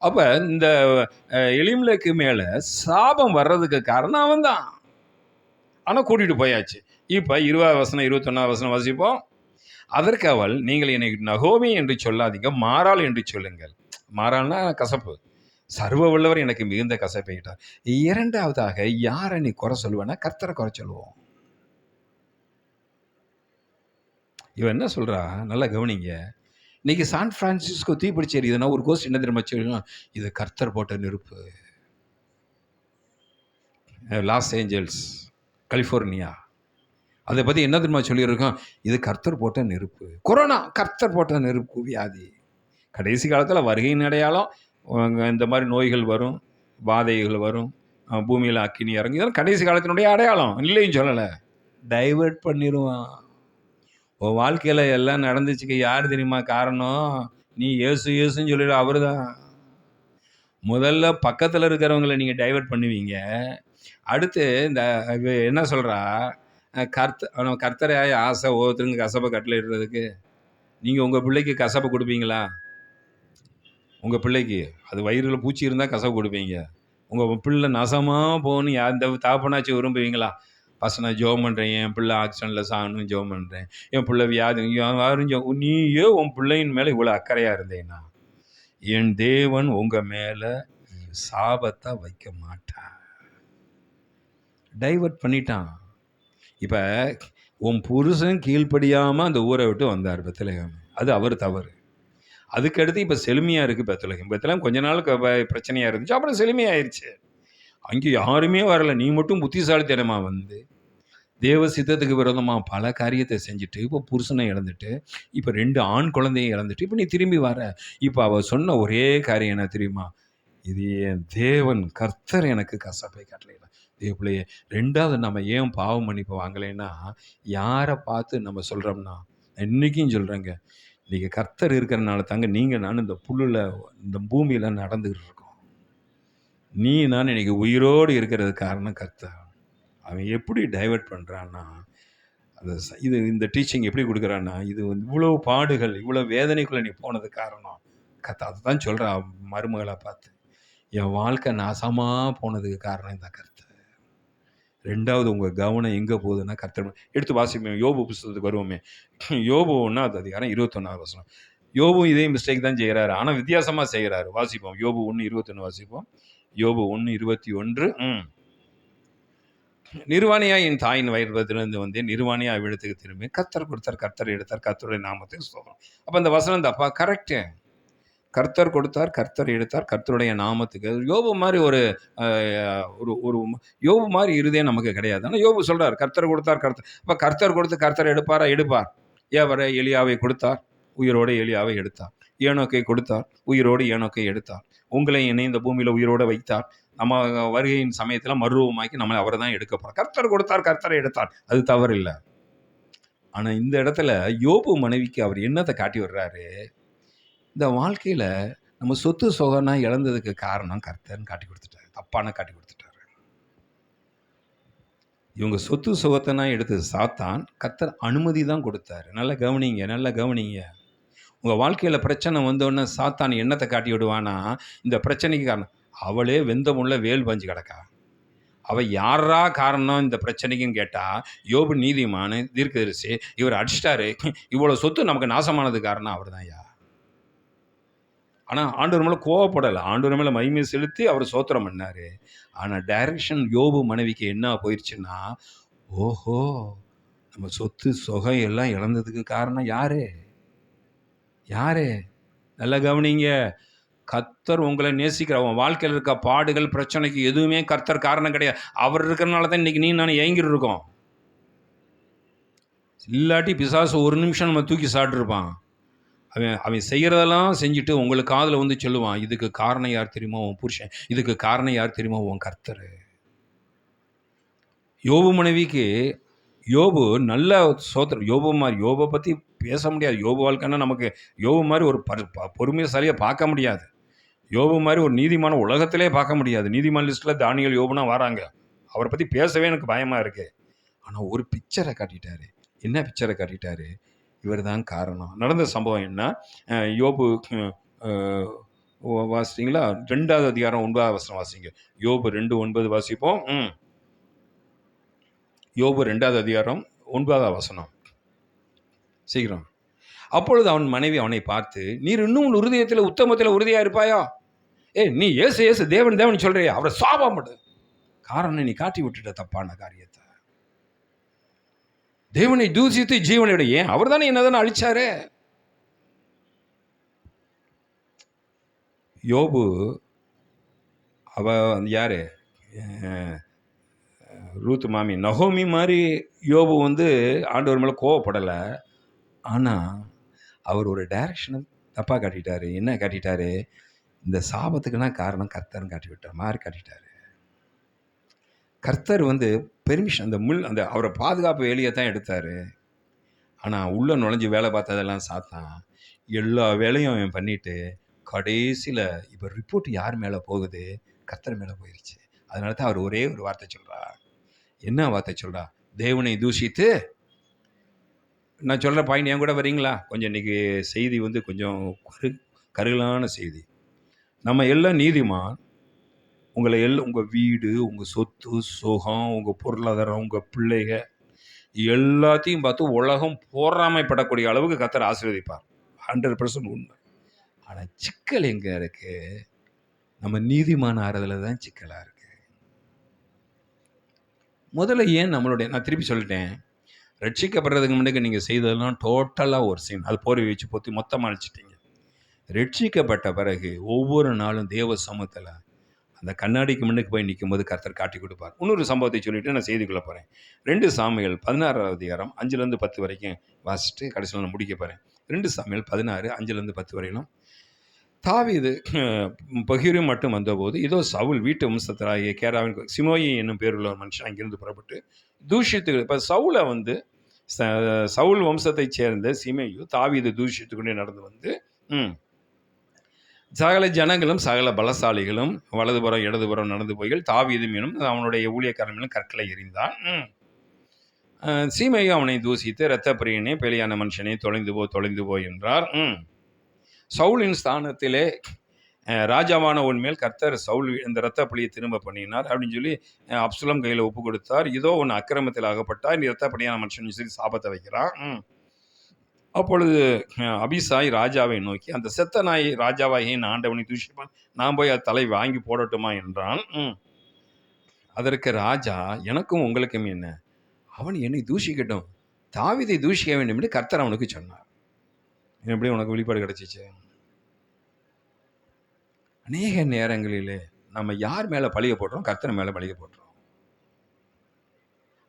அப்போ இந்த எலிமெலேக்கு மேலே சாபம் வர்றதுக்கு காரணம் அவன் தான். ஆனால் கூட்டிகிட்டு போயாச்சு. இப்போ 20வது வசனம் 21வது வசனம் வாசிப்போம். அதற்கு அவள், நீங்கள் என்னை நகோமி என்று சொல்லாதீங்க, மாறாள் என்று சொல்லுங்கள். மாறாள்னா கசப்பு. சர்வ வல்லவர் எனக்கு மிகுந்த கசப்பையிட்டார். 2வதாக யாரை நீ குறை சொல்லுவேன்னா கர்த்தரை குறை சொல்லுவோம். இவன் என்ன சொல்கிறா, நல்லா கவனிங்க. இன்னைக்கு சான் பிரான்சிஸ்கோ தீப்பிடிச்சு எரியுதுன்னா ஒரு கோஸ்ட் என்ன தெரியுமா சொல்லணும்? இது கர்த்தர் போட்ட நெருப்பு. லாஸ் ஏஞ்சல்ஸ், கலிஃபோர்னியா, அதை பற்றி என்ன தெரியுமா சொல்லியிருக்கோம்? இது கர்த்தர் போட்ட நெருப்பு. கொரோனா கர்த்தர் போட்ட நெருப்பு வியாதி. கடைசி காலத்தில் வருகையின் அடையாளம் இந்த மாதிரி நோய்கள் வரும், வாதைகள் வரும், பூமியில் அக்கினி இறங்கி, இதெல்லாம் கடைசி காலத்தினுடைய அடையாளம், இல்லைன்னு சொல்லலை. டைவர்ட் பண்ணிடுவான். உன் வாழ்க்கையில் எல்லாம் நடந்துச்சுக்கு யார் தெரியுமா காரணம்? நீ ஏசு ஏசுன்னு சொல்லிடு, அவர் தான். முதல்ல பக்கத்தில் இருக்கிறவங்களை நீங்கள் டைவர்ட் பண்ணுவீங்க. அடுத்து இந்த என்ன சொல்கிறா, கர்த்தராய ஆசை ஒவ்வொருத்தருங்க கசப்பை கட்டளையிடுறதுக்கு. நீங்கள் உங்கள் பிள்ளைக்கு கசப்பை கொடுப்பீங்களா? உங்கள் பிள்ளைக்கு அது வயிறில் பூச்சி இருந்தால் கசப்பு கொடுப்பீங்க. உங்கள் பிள்ளை நசமாக போகணும் இந்த தாப்பனாச்சு விரும்புவீங்களா? ஃபஸ்ட் நான் ஜோம் பண்ணுறேன், என் பிள்ளை ஆக்சிடென்ட்டில் சாகணும்னு ஜோம் பண்ணுறேன், என் பிள்ளை வியாதி யாரும் நீயே உன் பிள்ளையின் மேலே இவ்வளோ அக்கறையாக இருந்தேன்னா என் தேவன் உங்கள் மேலே சாபத்தை வைக்க மாட்டான். டைவர்ட் பண்ணிட்டான். இப்போ உன் புருஷன் கீழ்ப்படியாமல் அந்த ஊரை விட்டு வந்தார் பெத்லகேம், அது அவர் தவறு. அதுக்கடுத்து இப்போ செழுமையாக இருக்குது பெத்லகேம் கொஞ்ச நாளுக்கு பிரச்சனையாக இருந்துச்சு, அப்புறம் செழுமையாயிருச்சு. அங்கே யாருமே வரலை, நீ மட்டும் புத்திசாலித்தனமாக வந்து தேவ சித்தத்துக்கு விரோதமாக பல காரியத்தை செஞ்சுட்டு இப்போ புருஷனை இழந்துட்டு இப்போ 2 ஆண் குழந்தையும் இழந்துட்டு இப்போ நீ திரும்பி வர. இப்போ அவள் சொன்ன ஒரே காரியம் என்ன தெரியுமா? இது என் தேவன் கர்த்தர் எனக்கு கசப்பை கட்டளையில தேவப்பிள்ளையே. 2வது நம்ம ஏன் பாவம் மன்னிப்பு வாங்கலைன்னா, யாரை பார்த்து நம்ம சொல்கிறோம்னா, இன்றைக்கும் சொல்கிறேங்க, இன்றைக்கி கர்த்தர் இருக்கிறனால தாங்க நீங்கள் நான் இந்த புல்லில் இந்த பூமியில் நடந்துக்கிட்டு இருக்கோம். நீ நான் இன்னைக்கு உயிரோடு இருக்கிறது காரணம் கர்த்தர். அவன் எப்படி டைவர்ட் பண்ணுறான்னா, அது இது இந்த டீச்சிங் எப்படி கொடுக்குறான்னா, இது இவ்வளோ பாடுகள் இவ்வளோ வேதனைக்குள்ளே நீ போனது காரணம் கர்த்தர். அதுதான் சொல்கிறான் மருமகளை பார்த்து, என் வாழ்க்கை நாசமாக போனதுக்கு காரணம் இந்த கர்த்தர். 2வது உங்கள் கவனம் எங்கே போகுதுன்னா கர்த்தர். எடுத்து வாசிப்போம், யோபு புஸ்தகத்துக்கு வருவோமே. யோபு 1வது அதிகாரம் 21வது வசனம். யோபு இதே மிஸ்டேக் தான் செய்கிறாரு, ஆனால் வித்தியாசமாக செய்கிறாரு. வாசிப்போம், யோபு 1:21 வாசிப்போம். யோபு 1:21. நிர்வாணியாய் என் தாயின் வயிற்றிலிருந்து வந்து நிர்வாணியா அவ்விடத்துக்கு திரும்பி கர்த்தர் கொடுத்தார், கர்த்தர் எடுத்தார், கர்த்தருடைய நாமத்துக்கு ஸ்தோத்திரம். அப்போ அந்த வசனம் தப்பா? கரெக்டு. கர்த்தர் கொடுத்தார், கர்த்தர் எடுத்தார், கர்த்தருடைய நாமத்துக்கு. யோபு மாதிரி ஒரு யோபு மாதிரி இருதயம் நமக்கு கிடையாது. ஆனால் யோபு சொல்றார், கர்த்தர் கொடுத்தார், கர்த்தர். அப்போ கர்த்தர் கொடுத்து கர்த்தர் எடுப்பாரா? எடுப்பார். ஏவரை எலியாவை கொடுத்தார், உயிரோடு எலியாவை எடுத்தார். ஏனோக்கை கொடுத்தார், உயிரோடு ஏனோக்கை எடுத்தார். உங்களை என்னை இந்த பூமியில் உயிரோடு வைத்தார். நம்ம வருகையின் சமயத்தில் மறுரூபமாக்கி நம்மளை அவரை தான் எடுக்க போகிறோம். கர்த்தர் கொடுத்தார், கர்த்தரை எடுத்தார், அது தவறு இல்லை. ஆனால் இந்த இடத்துல யோபு மனைவிக்கு அவர் என்னத்தை காட்டி வர்றாரு? இந்த வாழ்க்கையில் நம்ம சொத்து சொகனா இழந்ததுக்கு காரணம் கர்த்தர்னு காட்டி கொடுத்துட்டாரு, தப்பான காட்டி கொடுத்துட்டாரு. இவங்க சொத்து சுகத்தனா எடுத்து சாத்தான், கர்த்தர் அனுமதி தான் கொடுத்தாரு. நல்லா கவனிங்க, நல்லா கவனிங்க. உங்கள் வாழ்க்கையில் பிரச்சனை வந்தோடனே சாத்தான் என்னத்தை காட்டி விடுவானா, இந்த பிரச்சனைக்கு காரணம் அவளே வெந்தமுள்ள வேல் பஞ்சு கிடக்கா. அவள் யாரா காரணம் இந்த பிரச்சனைக்குன்னு கேட்டால், யோபு நீதிமான் தீர்க்கதரிசி, இவர் அடிச்சிட்டாரு, இவ்வளோ சொத்து நமக்கு நாசமானது காரணம் அவர் தான். ஆனால் ஆண்டவர் மேலே கோவப்படலை, ஆண்டவர் மேலே மகிமை செலுத்தி அவர் சோத்திரம் பண்ணார். ஆனால் டைரக்ஷன் யோபு மனைவிக்கு என்ன போயிடுச்சுன்னா, ஓஹோ, நம்ம சொத்து சொகை எல்லாம் இழந்ததுக்கு காரணம் யாரு? நல்லா கவனிங்க. கர்த்தர் உங்களை நேசிக்கிற, உன் வாழ்க்கையில் இருக்க பாடுகள் பிரச்சனைக்கு எதுவுமே கர்த்தர் காரணம் கிடையாது. அவர் இருக்கிறனால தான் இன்றைக்கி நீ நான் ஏங்கிட்டு இருக்கோம். இல்லாட்டி பிசாசு ஒரு நிமிஷம் நம்ம தூக்கி சாப்பிட்ருப்பான். அவன் செய்கிறதெல்லாம் செஞ்சுட்டு உங்களுக்கு காதில் வந்து சொல்லுவான், இதுக்கு காரணம் யார் தெரியுமா? உன் புருஷன். இதுக்கு காரணம் யார் தெரியுமா? உன் கர்த்தர். யோபு மனைவிக்கு யோபு நல்ல சோத்திரம். யோபை பற்றி பேச முடியாது. யோபு வாழ்க்கைன்னா நமக்கு யோபு மாதிரி ஒரு பொறுமைசாலியாக பார்க்க முடியாது. யோபு மாதிரி ஒரு நீதிமான உலகத்திலே பார்க்க முடியாது. நீதிமான லிஸ்ட்டில் தானியேல் யோபுனா வராங்க. அவரை பற்றி பேசவே எனக்கு பயமாக இருக்குது. ஆனால் ஒரு பிக்சரை காட்டிட்டாரு. என்ன பிக்சரை காட்டிட்டாரு? இவர் தான் காரணம். நடந்த சம்பவம் என்ன? யோபு வாசிச்சிங்களா? 2வது அதிகாரம் 9வது வசனம் வாசிங்க. யோபு 2:9 வாசிப்போம். யோபு 2வது அதிகாரம் 9வது வசனம் சீக்கிரம். அப்பொழுது அவன் மனைவி அவனை பார்த்து, நீர் இன்னும் உன் இருதயத்தில் உத்தமத்தில் உறுதியாக இருப்பாயா? நீ ஏசு தேவன் சொல்றியா? அவரை சாபம் பண்ணு. காரணம், நீ காட்டி விட்டுட்ட தப்பான காரியத்தை. தேவனை தூசித்து ஜீவனோட, ஏன் அவர் தானே என்னதானே அழிச்சாரு. யோபு அவ யாரு? ரூத் மாமி நகோமி மாதிரி யோபு ஆண்டவர் மேலே கோவப்படலை. ஆனால் அவர் ஒரு டைரக்ஷனை தப்பாக காட்டிட்டாரு. என்ன காட்டிட்டாரு? இந்த சாபத்துக்குன்னா காரணம் கர்த்தர்னு காட்டி விட்டார், மாறி காட்டிட்டாரு. கர்த்தர் பெர்மிஷன், அந்த அவரை பாதுகாப்பு வேலையை தான் எடுத்தார். ஆனால் உள்ளே நுழைஞ்சு வேலை பார்த்ததெல்லாம் சாத்தான். எல்லா வேலையும் அவன் பண்ணிட்டு கடைசியில் இப்போ ரிப்போர்ட் யார் மேலே போகுது? கர்த்தர் மேலே போயிடுச்சு. அதனால தான் அவர் ஒரே ஒரு வார்த்தை சொல்கிறார். என்ன வார்த்தை சொல்கிறா? தேவனை தூஷித்து, நான் சொல்கிற பாயிண்ட் என் கூட வரீங்களா? கொஞ்சம் இன்றைக்கி செய்தி கொஞ்சம் கருகலான செய்தி. நம்ம எல்லாம் நீதிமான். உங்கள் வீடு, உங்கள் சொத்து சுகம், உங்கள் பொருளாதாரம், உங்கள் பிள்ளைக எல்லாத்தையும் பார்த்து உலகம் போராமைப்படக்கூடிய அளவுக்கு கர்த்தர் ஆசீர்வதிப்பார். 100% உண்மை. ஆனால் சிக்கல் எங்கே இருக்கு? நம்ம நீதிமான் ஆறதுல தான் சிக்கலாக இருக்கு. முதல்ல ஏன் நான் திருப்பி சொல்லிட்டேன், ரட்சிக்கப்படுறதுக்கு முன்னாடி நீங்கள் செய்ததெல்லாம் டோட்டலாக ஒரு சீன். அது போர்வை வச்சு பொத்தி மொத்தமாக அழிச்சிட்டிங்க. ரட்சிக்கப்பட்ட பிறகு ஒவ்வொரு நாளும் தேவ சமூகத்தில் அந்த கண்ணாடிக்கு முன்னுக்கு போய் நிற்கும் போது கர்த்தர் காட்டி கொடுப்பார். இன்னொரு சம்பவத்தை சொல்லிவிட்டு நான் செய்திக்குள்ளே போகிறேன். 2 சாமுவேல் 16 அதிகாரம் 5-10 வரைக்கும் வாசிச்சுட்டு கடைசியில் நான் முடிக்க போகிறேன். 2 சாமுவேல் 16 5-10 வரையிலும் தாவீது பகீரும் மட்டும் வந்தபோது, இதோ சவுல் வீட்டு வம்சத்தராகிய கேராவின் சிமோயி என்னும் பேருள்ள ஒரு மனுஷன் அங்கிருந்து புறப்பட்டு தூஷித்து. இப்போ சவுல் வம்சத்தைச் சேர்ந்த சிமேயு தாவீது தூஷித்து கொண்டே நடந்து சகல ஜனங்களும் சகல பலசாலிகளும் வலதுபுறம் இடதுபுறம் நடந்து போய்கள் தாவீது மீனும் அவனுடைய ஊழியக்காரன் மீனும் கற்களை எறிந்தான். சீமையும் அவனை தூசித்து இரத்த பிரியனே பேலியான மனுஷனே தொலைந்து போ என்றார். சவுலின் ஸ்தானத்திலே ராஜாவான உன்மேல் கர்த்தர் சவுல் இந்த இரத்த பலியை திரும்ப பண்ணினார் அப்படின்னு சொல்லி அப்சலோம் கையில் ஒப்பு கொடுத்தார். இதோ உன் அக்கிரமத்தில் அகப்பட்டா இந்த இரத்த பலியான மனுஷன் சொல்லி சாபத்தை வைக்கிறான். அப்பொழுது அபிசாய் ராஜாவை நோக்கி, அந்த செத்த நாய் ராஜாவாகி ஆண்டவனை தூஷிப்பான், நான் போய் அது தலை வாங்கி போடட்டுமா என்றான். அதற்கு ராஜா, எனக்கும் உங்களுக்கும் என்ன? அவன் என்னை தூஷிக்கட்டும், தாவீதை தூஷிக்க வேண்டும் என்று கர்த்தர் அவனுக்கு சொன்னார். எப்படி உனக்கு வெளிப்பாடு கிடைச்சிச்சு? அநேக நேரங்களிலே நம்ம யார் மேலே பழிய போடுறோம்? கர்த்தர் மேலே பழிய போடுறோம்.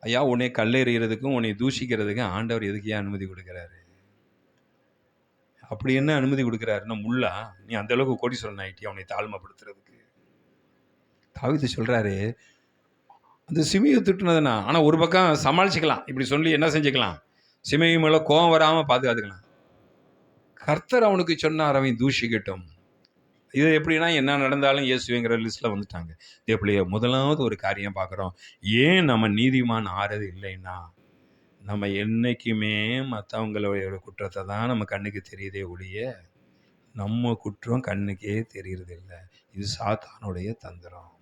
ஐயா, உன்னை கல்லெறிகிறதுக்கும் உன்னை தூஷிக்கிறதுக்கும் ஆண்டவர் எதுக்கு ஏன் அனுமதி கொடுக்குறாரு? அப்படி என்ன அனுமதி கொடுக்குறாருன்னா, முல்லா நீ அந்த அளவுக்கு கோடீஸ்வரன் ஆகிட்டி அவனை தாழ்மைப்படுத்துறதுக்கு. தாவீது சொல்கிறாரு, அந்த சிமையை திட்டுனதுன்னா, ஆனால் ஒரு பக்கம் சமாளிச்சுக்கலாம், இப்படி சொல்லி என்ன செஞ்சுக்கலாம், சிமையை மேலே கோபம் வராமல் பாதுகாத்துக்கலாம். கர்த்தர் அவனுக்கு சொன்னார், அவன் தூஷிக்கட்டும். இது எப்படின்னா, என்ன நடந்தாலும் இயேசுங்கிற லிஸ்ட்டில் வந்துட்டாங்க. எப்படியே முதலாவது ஒரு காரியம் பார்க்குறோம், ஏன் நம்ம நீதிமான் ஆறது இல்லைன்னா, நம்ம என்றைக்குமே மற்றவங்களோட குற்றத்தை தான் நம்ம கண்ணுக்கு தெரியுதே ஒழிய நம்ம குற்றம் கண்ணுக்கே தெரியறதில்லை. இது சாத்தானுடைய தந்திரம்.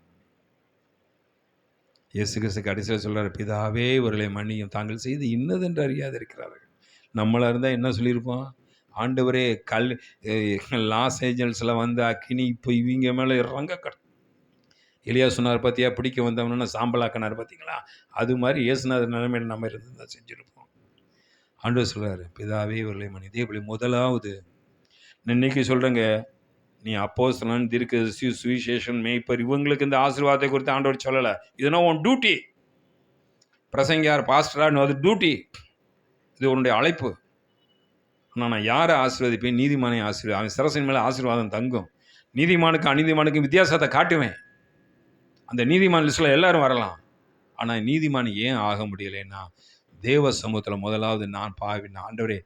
இயேசு கிறிஸ்து கடைசியில் சொல்கிறார், பிதாவே இவர்களை மன்னியும், தாங்கள் செய்து இன்னதென்று அறியாது இருக்கிறார்கள். நம்மளாக இருந்தால் என்ன சொல்லியிருப்போம்? ஆண்டவரே, லாஸ் ஏஞ்சல்ஸில் வந்த அக்கினி இப்போ இவங்க மேலே இறங்க எலியா சொன்னார் பார்த்தியா, பிடிக்க வந்தவனு சாம்பலாக்கினார் பார்த்தீங்களா? அது மாதிரி இயேசுநாதர் நிலைமையில் நம்ம இருந்து தான் செஞ்சுருப்போம். ஆண்டவர் சொல்கிறாரு, பிதாவே இவர்களை மன்னிதே. இப்படி முதலாவது இன்னைக்கு சொல்கிறேங்க, நீ அப்போஸ்தலன், தீர்க்கதரிசி, சுவிசேஷன், மேய்ப்பர், இவங்களுக்கு இந்த ஆசீர்வாதத்தை குறித்து ஆண்டவர் சொல்லலை. இதுனா உன் டியூட்டி. பிரசங்கியார், பாஸ்டரான்னு அது டியூட்டி, இது உன்னுடைய அழைப்பு. ஆனால் நான் யாரை ஆசீர்வதிப்பேன்? நீதிமானை ஆசீர்வாதம். அவன் சிரசின் மேலே ஆசீர்வாதம் தங்கும். நீதிமானுக்கு அநீதிமானுக்கு வித்தியாசத்தை காட்டுவேன். அந்த நீதிமான் லிஸ்ட்டில் எல்லாரும் வரலாம். ஆனால் நீதிமான் ஏன் ஆக முடியலைன்னா, தேவ சமூகத்தில் முதலாவது நான் ஆண்டவரே,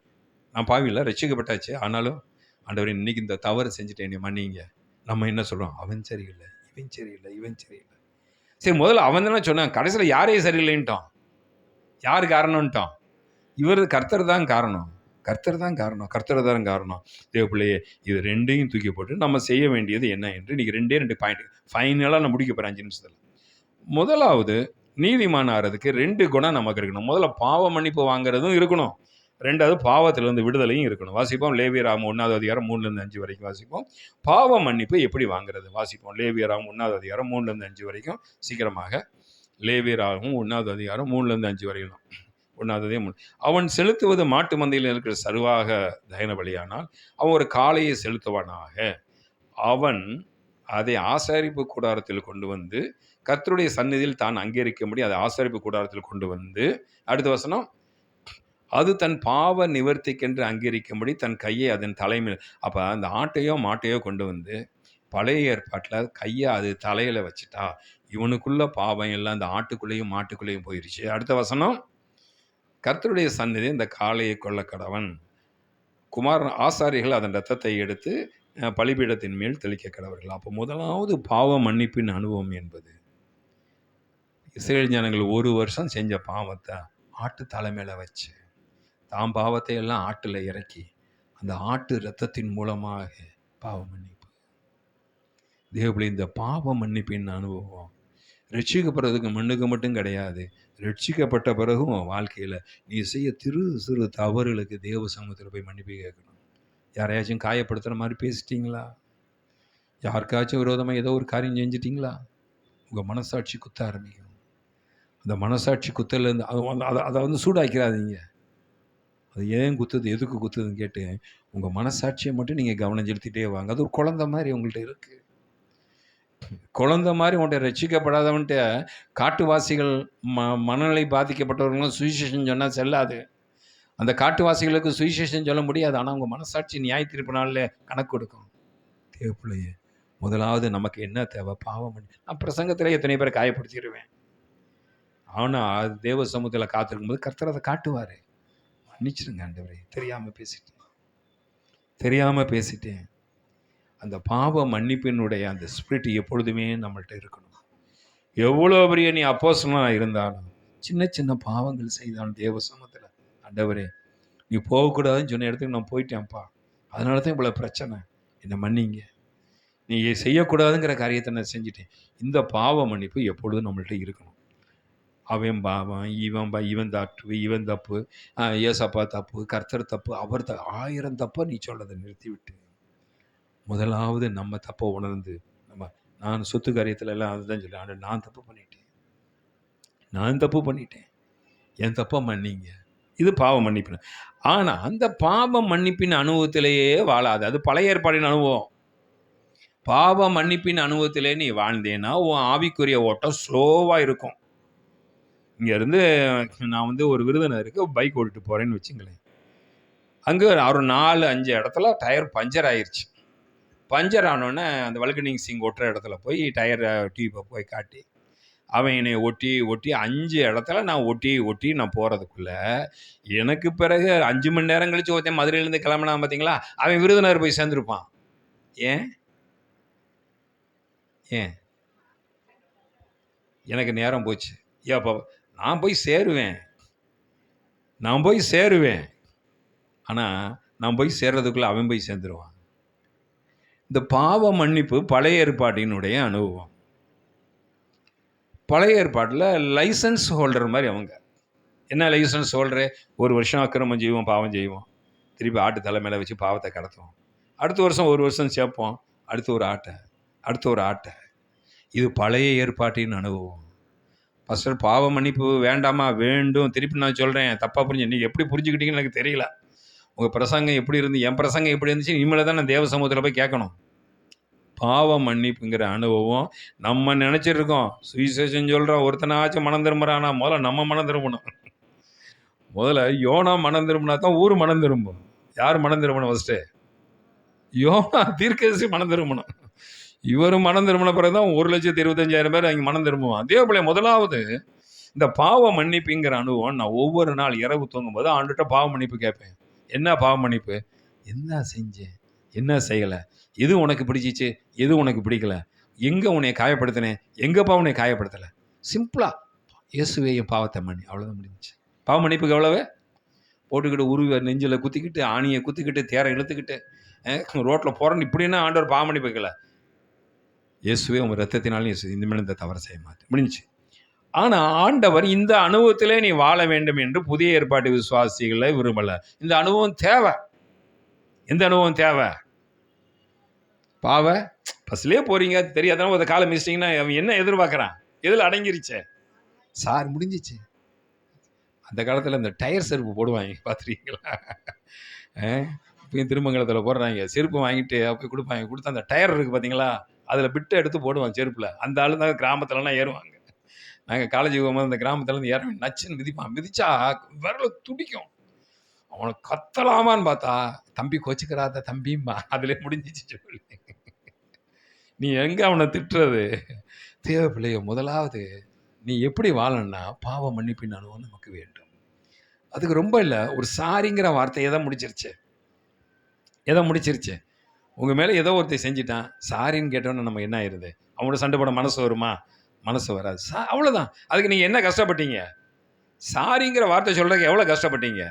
நான் பாவியில் ரட்சிக்கப்பட்டாச்சு, ஆனாலும் ஆண்டவரே இன்னைக்கு இந்த தவறு செஞ்சுட்டேன், என்னை மன்னிங்க. நம்ம என்ன சொல்கிறோம்? அவன் சரியில்லை, இவன் சரியில்லை, இவன் சரியில்லை. சரி, முதல்ல அவன் தானே சொன்னான், கடைசியில் யாரையும் சரியில்லைன்ட்டான். யார் காரணம்ட்டான்? இவர் கர்த்தர் தான் காரணம், கர்த்தர் தான் காரணம். தேவ பிள்ளையே, இது ரெண்டையும் தூக்கி போட்டு நம்ம செய்ய வேண்டியது என்ன என்று இன்றைக்கி 2 பாயிண்ட் ஃபைனலாக நான் முடிக்க போகிறேன் 5 நிமிஷத்தில். முதலாவது, நீதிமான் ஆகிறதுக்கு 2 குணம் நமக்கு இருக்கணும். முதல்ல பாவ மன்னிப்பு வாங்குறதும் இருக்கணும், 2வது பாவத்திலிருந்து விடுதலையும் இருக்கணும். வாசிப்போம் லேவியராகமம் 1வது அதிகாரம் 3-5 வரைக்கும் வாசிப்போம். பாவ மன்னிப்பு எப்படி வாங்குறது வாசிப்போம். லேவியராகமம் 1வது அதிகாரம் 3-5 வரைக்கும். சீக்கிரமாக லேவியராகமம் 1வது அதிகாரம் 3-5 வரைக்கும். 1வது அதிகாரம். அவன் செலுத்துவது மாட்டு மந்தையில் இருக்கிற சர்வாக தகன பலியானால் அவன் ஒரு காளையை செலுத்துவானாக. அவன் அதை ஆசாரிப்பு கூடாரத்தில் கொண்டு வந்து கர்த்தருடைய சந்நிதியில் தான் அங்கீகரிக்கும்படி அதை ஆசாரிப்பு கூடாரத்தில் கொண்டு வந்து, அடுத்த வசனம், அது தன் பாவ நிவர்த்திக்கென்று அங்கீகரிக்கும்படி தன் கையை அதன் தலைமையில். அப்போ அந்த ஆட்டையோ மாட்டையோ கொண்டு வந்து பழைய ஏற்பாட்டில் கையை அது தலையில் வச்சுட்டா இவனுக்குள்ள பாவம் எல்லாம் அந்த ஆட்டுக்குள்ளேயும் மாட்டுக்குள்ளேயும் போயிடுச்சு. அடுத்த வசனம், கர்த்தருடைய சந்நிதி இந்த காளையை கொள்ள கடவன், குமாரன் ஆசாரிகள் அதன் ரத்தத்தை எடுத்து பலிபீடத்தின் மேல் தெளிக்க கடவர்கள். அப்போ முதலாவது பாவ மன்னிப்பின் அனுபவம் என்பது இஸ்ரேல் ஜனங்கள் ஒரு வருஷம் செஞ்ச பாவத்தை ஆட்டு தலைமையில் வச்சு தாம் பாவத்தை எல்லாம் ஆட்டில் இறக்கி அந்த ஆட்டு இரத்தத்தின் மூலமாக பாவ மன்னிப்பு. தேவபலி இந்த பாவ மன்னிப்பின் அனுபவம் ரட்சிக்கப்படுறதுக்கு மண்ணுக்கு மட்டும் கிடையாது, ரட்சிக்கப்பட்ட பிறகும் வாழ்க்கையில் நீ செய்ய சிறு தவறுகளுக்கு தேவ சமூகத்தில் போய் மன்னிப்பு கேட்கணும். யாரையாச்சும் காயப்படுத்துகிற மாதிரி பேசிட்டீங்களா? யாருக்காச்சும் விரோதமாக ஏதோ ஒரு காரியம் செஞ்சிட்டிங்களா? உங்கள் மனசாட்சி குத்த ஆரம்பிக்கும். அந்த மனசாட்சி குத்தலேருந்து அதை வந்து சூடாக்கிறாதீங்க. அது ஏன் குத்துது, எதுக்கு குத்துதுன்னு கேட்டு உங்கள் மனசாட்சியை மட்டும் நீங்கள் கவனம் செலுத்திட்டே வாங்க. அது ஒரு குழந்தை மாதிரி உங்கள்கிட்ட இருக்குது. குழந்தை மாதிரி உன்கிட்ட ரட்சிக்கப்படாதவன்ட்டு காட்டுவாசிகள் மனநிலை பாதிக்கப்பட்டவர்களும் சுவிசேஷன் சொன்னால் செல்லாது. அந்த காட்டுவாசிகளுக்கு சுவிசேஷன் சொல்ல முடியாது. ஆனால் உங்கள் மனசாட்சி நியாய தீர்ப்பு நாளில் கணக்கு கொடுக்கும். தேவப்பிள்ளையே, முதலாவது நமக்கு என்ன தேவை? பாவம். நான் பிரசங்கத்தில் எத்தனை பேரை காயப்படுத்திடுவேன். ஆனால் தேவ சமூகத்தில் காத்திருக்கும் போது கர்த்தர் அதை காட்டுவார். மன்னிச்சிருங்க ஆண்டவரே, தெரியாமல் பேசிட்டேன். அந்த பாவ மன்னிப்பினுடைய அந்த ஸ்பிரிட் எப்பொழுதுமே நம்மள்கிட்ட இருக்கணும். எவ்வளோ பெரிய நீ அப்போஸ்தலனாக இருந்தாலும் சின்ன சின்ன பாவங்கள் செய்தாலும் தேவ சமூகத்தில், ஆண்டவரே நீ போகக்கூடாதுன்னு சொன்ன இடத்துக்கு நான் போயிட்டேன்ப்பா, அதனால தான் இவ்வளோ பிரச்சனை, என்னை மன்னிங்க, நீ செய்யக்கூடாதுங்கிற காரியத்தை நான் செஞ்சுட்டேன். இந்த பாவ மன்னிப்பு எப்பொழுதும் நம்மள்கிட்ட இருக்கணும். அவன் பாவம், இவன் தப்பு, ஏசப்பா தப்பு, கர்த்தர் தப்பு, அவர் 1000 தப்பை நீ சொல்லதை நிறுத்திவிட்டு முதலாவது நம்ம தப்பை உணர்ந்து, நான் சொத்து காரியத்துல எல்லாம் அதுதான் சொல்லி, நான் தப்பு பண்ணிட்டேன், என் தப்பை மன்னிங்க. இது பாவ மன்னிப்பு. ஆனால் அந்த பாவ மன்னிப்பின் அனுபவத்திலேயே வாழாது. அது பழைய ஏற்பாடின் அனுபவம். பாவ மன்னிப்பின் அனுபவத்திலே நீ வாழ்ந்தேன்னா உன் ஆவிக்குரிய ஓட்டம் ஸ்லோவாக இருக்கும். இங்கேருந்து நான் வந்து ஒரு விருதுநகருக்கு பைக் ஓட்டிட்டு போகிறேன்னு வச்சுங்களேன். அங்கே ஒரு 4-5 இடத்துல டயர் பஞ்சர் ஆயிடுச்சு. பஞ்சர் ஆனோடனே அந்த வல்கனிங் சிங் ஒட்டுற இடத்துல போய் டயர் டியூப்பை போய் காட்டி அவன் என்னை ஒட்டி 5 இடத்துல நான் ஒட்டி நான் போகிறதுக்குள்ளே எனக்கு பிறகு 5 மணி நேரம் கழித்து ஒருத்தன் மதுரையிலேருந்து கிளம்பினா பார்த்தீங்களா, அவன் விருதுநகர் போய் சேர்ந்துருப்பான். ஏன் எனக்கு நேரம் போச்சு. ஏப்பா நான் போய் சேருவேன், ஆனால் நான் போய் சேர்றதுக்குள்ளே அவன் போய் சேர்ந்துருவான். இந்த பாவ மன்னிப்பு பழைய ஏற்பாட்டினுடைய அனுபவம். பழைய ஏற்பாட்டில் லைசன்ஸ் ஹோல்டர் மாதிரி அவங்க. என்ன லைசன்ஸ் ஹோல்டரு? 1 வருஷம் அக்கிரமம் செய்வோம், பாவம் செய்வோம், திருப்பி ஆட்டு தலை மேலே வச்சு பாவத்தை கடத்துவோம், அடுத்த வருஷம் 1 வருஷம் சேர்ப்போம், அடுத்த ஒரு ஆட்டை. இது பழைய ஏற்பாட்டின் அனுபவம். ஃபஸ்ட்டு பாவ மன்னிப்பு வேண்டாமா? வேண்டும். திருப்பி நான் சொல்கிறேன், தப்பாக புரிஞ்சு நீங்கள் எப்படி புரிஞ்சுக்கிட்டீங்கன்னு எனக்கு தெரியல. உங்கள் பிரசங்கம் எப்படி இருந்து, என் பிரசங்கம் எப்படி இருந்துச்சு, இனிமேல் தான் நான் தேவ சமூகத்தில் போய் கேட்கணும். பாவ மன்னிப்புங்கிற அனுபவம் நம்ம நினச்சிருக்கோம். சுவிசேஷம் சொல்கிற ஒருத்தனாச்சும் மனம் திரும்புகிறானா? முதல்ல நம்ம மனம் திரும்பணும். முதல்ல யோனா மனம் திரும்பினா தான் ஊர் மனம் திரும்பும். யார் மனம் திரும்பணும்? ஃபஸ்ட்டு யோனா தீர்க்கதரிசி மனம் திரும்பணும். இவரும் மனம் திரும்பின பிறகு தான் 1,25,000 பேர் அங்கே மனம் திரும்புவான். அதே போல முதலாவது இந்த பாவ மன்னிப்புங்கிற அனுபவம். நான் ஒவ்வொரு நாள் இரவு தூங்கும்போது ஆண்டுகிட்ட பாவ மன்னிப்பு கேட்பேன். என்ன பாவ மன்னிப்பு? என்ன செஞ்சேன், என்ன செய்யலை, எது உனக்கு பிடிச்சிச்சு, எது உனக்கு பிடிக்கல, எங்கே உன்னை காயப்படுத்தினேன், எங்கேப்பா உன்னை காயப்படுத்தலை, சிம்பிளாக இயேசுவே என் பாவத்தை மன்னி, அவ்வளோதான் முடிஞ்சிச்சு. பாவ மன்னிப்புக்கு எவ்வளவு? போட்டுக்கிட்டு உருவ நெஞ்சில் குத்திக்கிட்டு, ஆணியை குத்திக்கிட்டு, தேரை இழுத்துக்கிட்டு ரோட்டில் போகிறேன்னு இப்படின்னா ஆண்டவர் பாவ மன்னிப்பு வைக்கல. இயேசுவே உங்கள் ரத்தத்தினாலும் இயேசு இனிமேல் இந்த தவறை செய்ய மாட்டேன், முடிஞ்சிச்சு. ஆனால் ஆண்டவர் இந்த அனுபவத்திலே நீ வாழ வேண்டும் என்று புதிய ஏற்பாட்டு விசுவாசிகளை விரும்பலை. இந்த அனுபவம் தேவை. எந்த அனுபவம் தேவை? பாவ பஸ்லேயே போகிறீங்க, தெரியாதனால ஒரு காலம் மிஸ்டிங்கன்னா அவன் என்ன எதிர்பார்க்குறான்? எதில் அடங்கிருச்சே சார், முடிஞ்சிச்சு. அந்த காலத்தில் இந்த டயர் செருப்பு போடுவாங்க, பார்த்துருக்கீங்களா? இப்போ திருமங்கலத்தில் போடுறாங்க, செருப்பு வாங்கிட்டு போய் கொடுப்பாங்க. கொடுத்து அந்த டயர் இருக்குது பார்த்தீங்களா, அதில் பிட்டை எடுத்து போடுவாங்க செருப்பில். அந்த ஆளு தான் கிராமத்துலலாம் ஏறுவாங்க. நாங்கள் காலேஜுக்கு போகும்போது அந்த கிராமத்துலேருந்து ஏற நச்சுன்னு மிதிப்பான். மிதிச்சா விரல துடிக்கும். அவனை கத்தலாமான்னு பார்த்தா, தம்பி கோச்சிக்கிறாத தம்பிம்மா, அதிலே முடிஞ்சிச்சு சொல்லி. நீ எங்க அவனை திட்டுறது? தேவ பிள்ளைய முதலாவது நீ எப்படி வாழணும்னா, பாவ மன்னிப்பின் அனுபவம் நமக்கு வேண்டும். அதுக்கு ரொம்ப இல்லை, ஒரு சாரிங்கிற வார்த்தை எதை முடிச்சிருச்சு? உங்கள் மேலே ஏதோ ஒருத்தர் செஞ்சிட்டான், சாரின்னு கேட்டோன்னு நம்ம என்ன ஆயிடுது? அவனோட சண்டை போட மனசு வருமா? மனசு வராது. அவ்வளோதான். அதுக்கு நீங்கள் என்ன கஷ்டப்பட்டீங்க? சாரிங்கிற வார்த்தை சொல்கிறதுக்கு எவ்வளோ கஷ்டப்பட்டீங்க?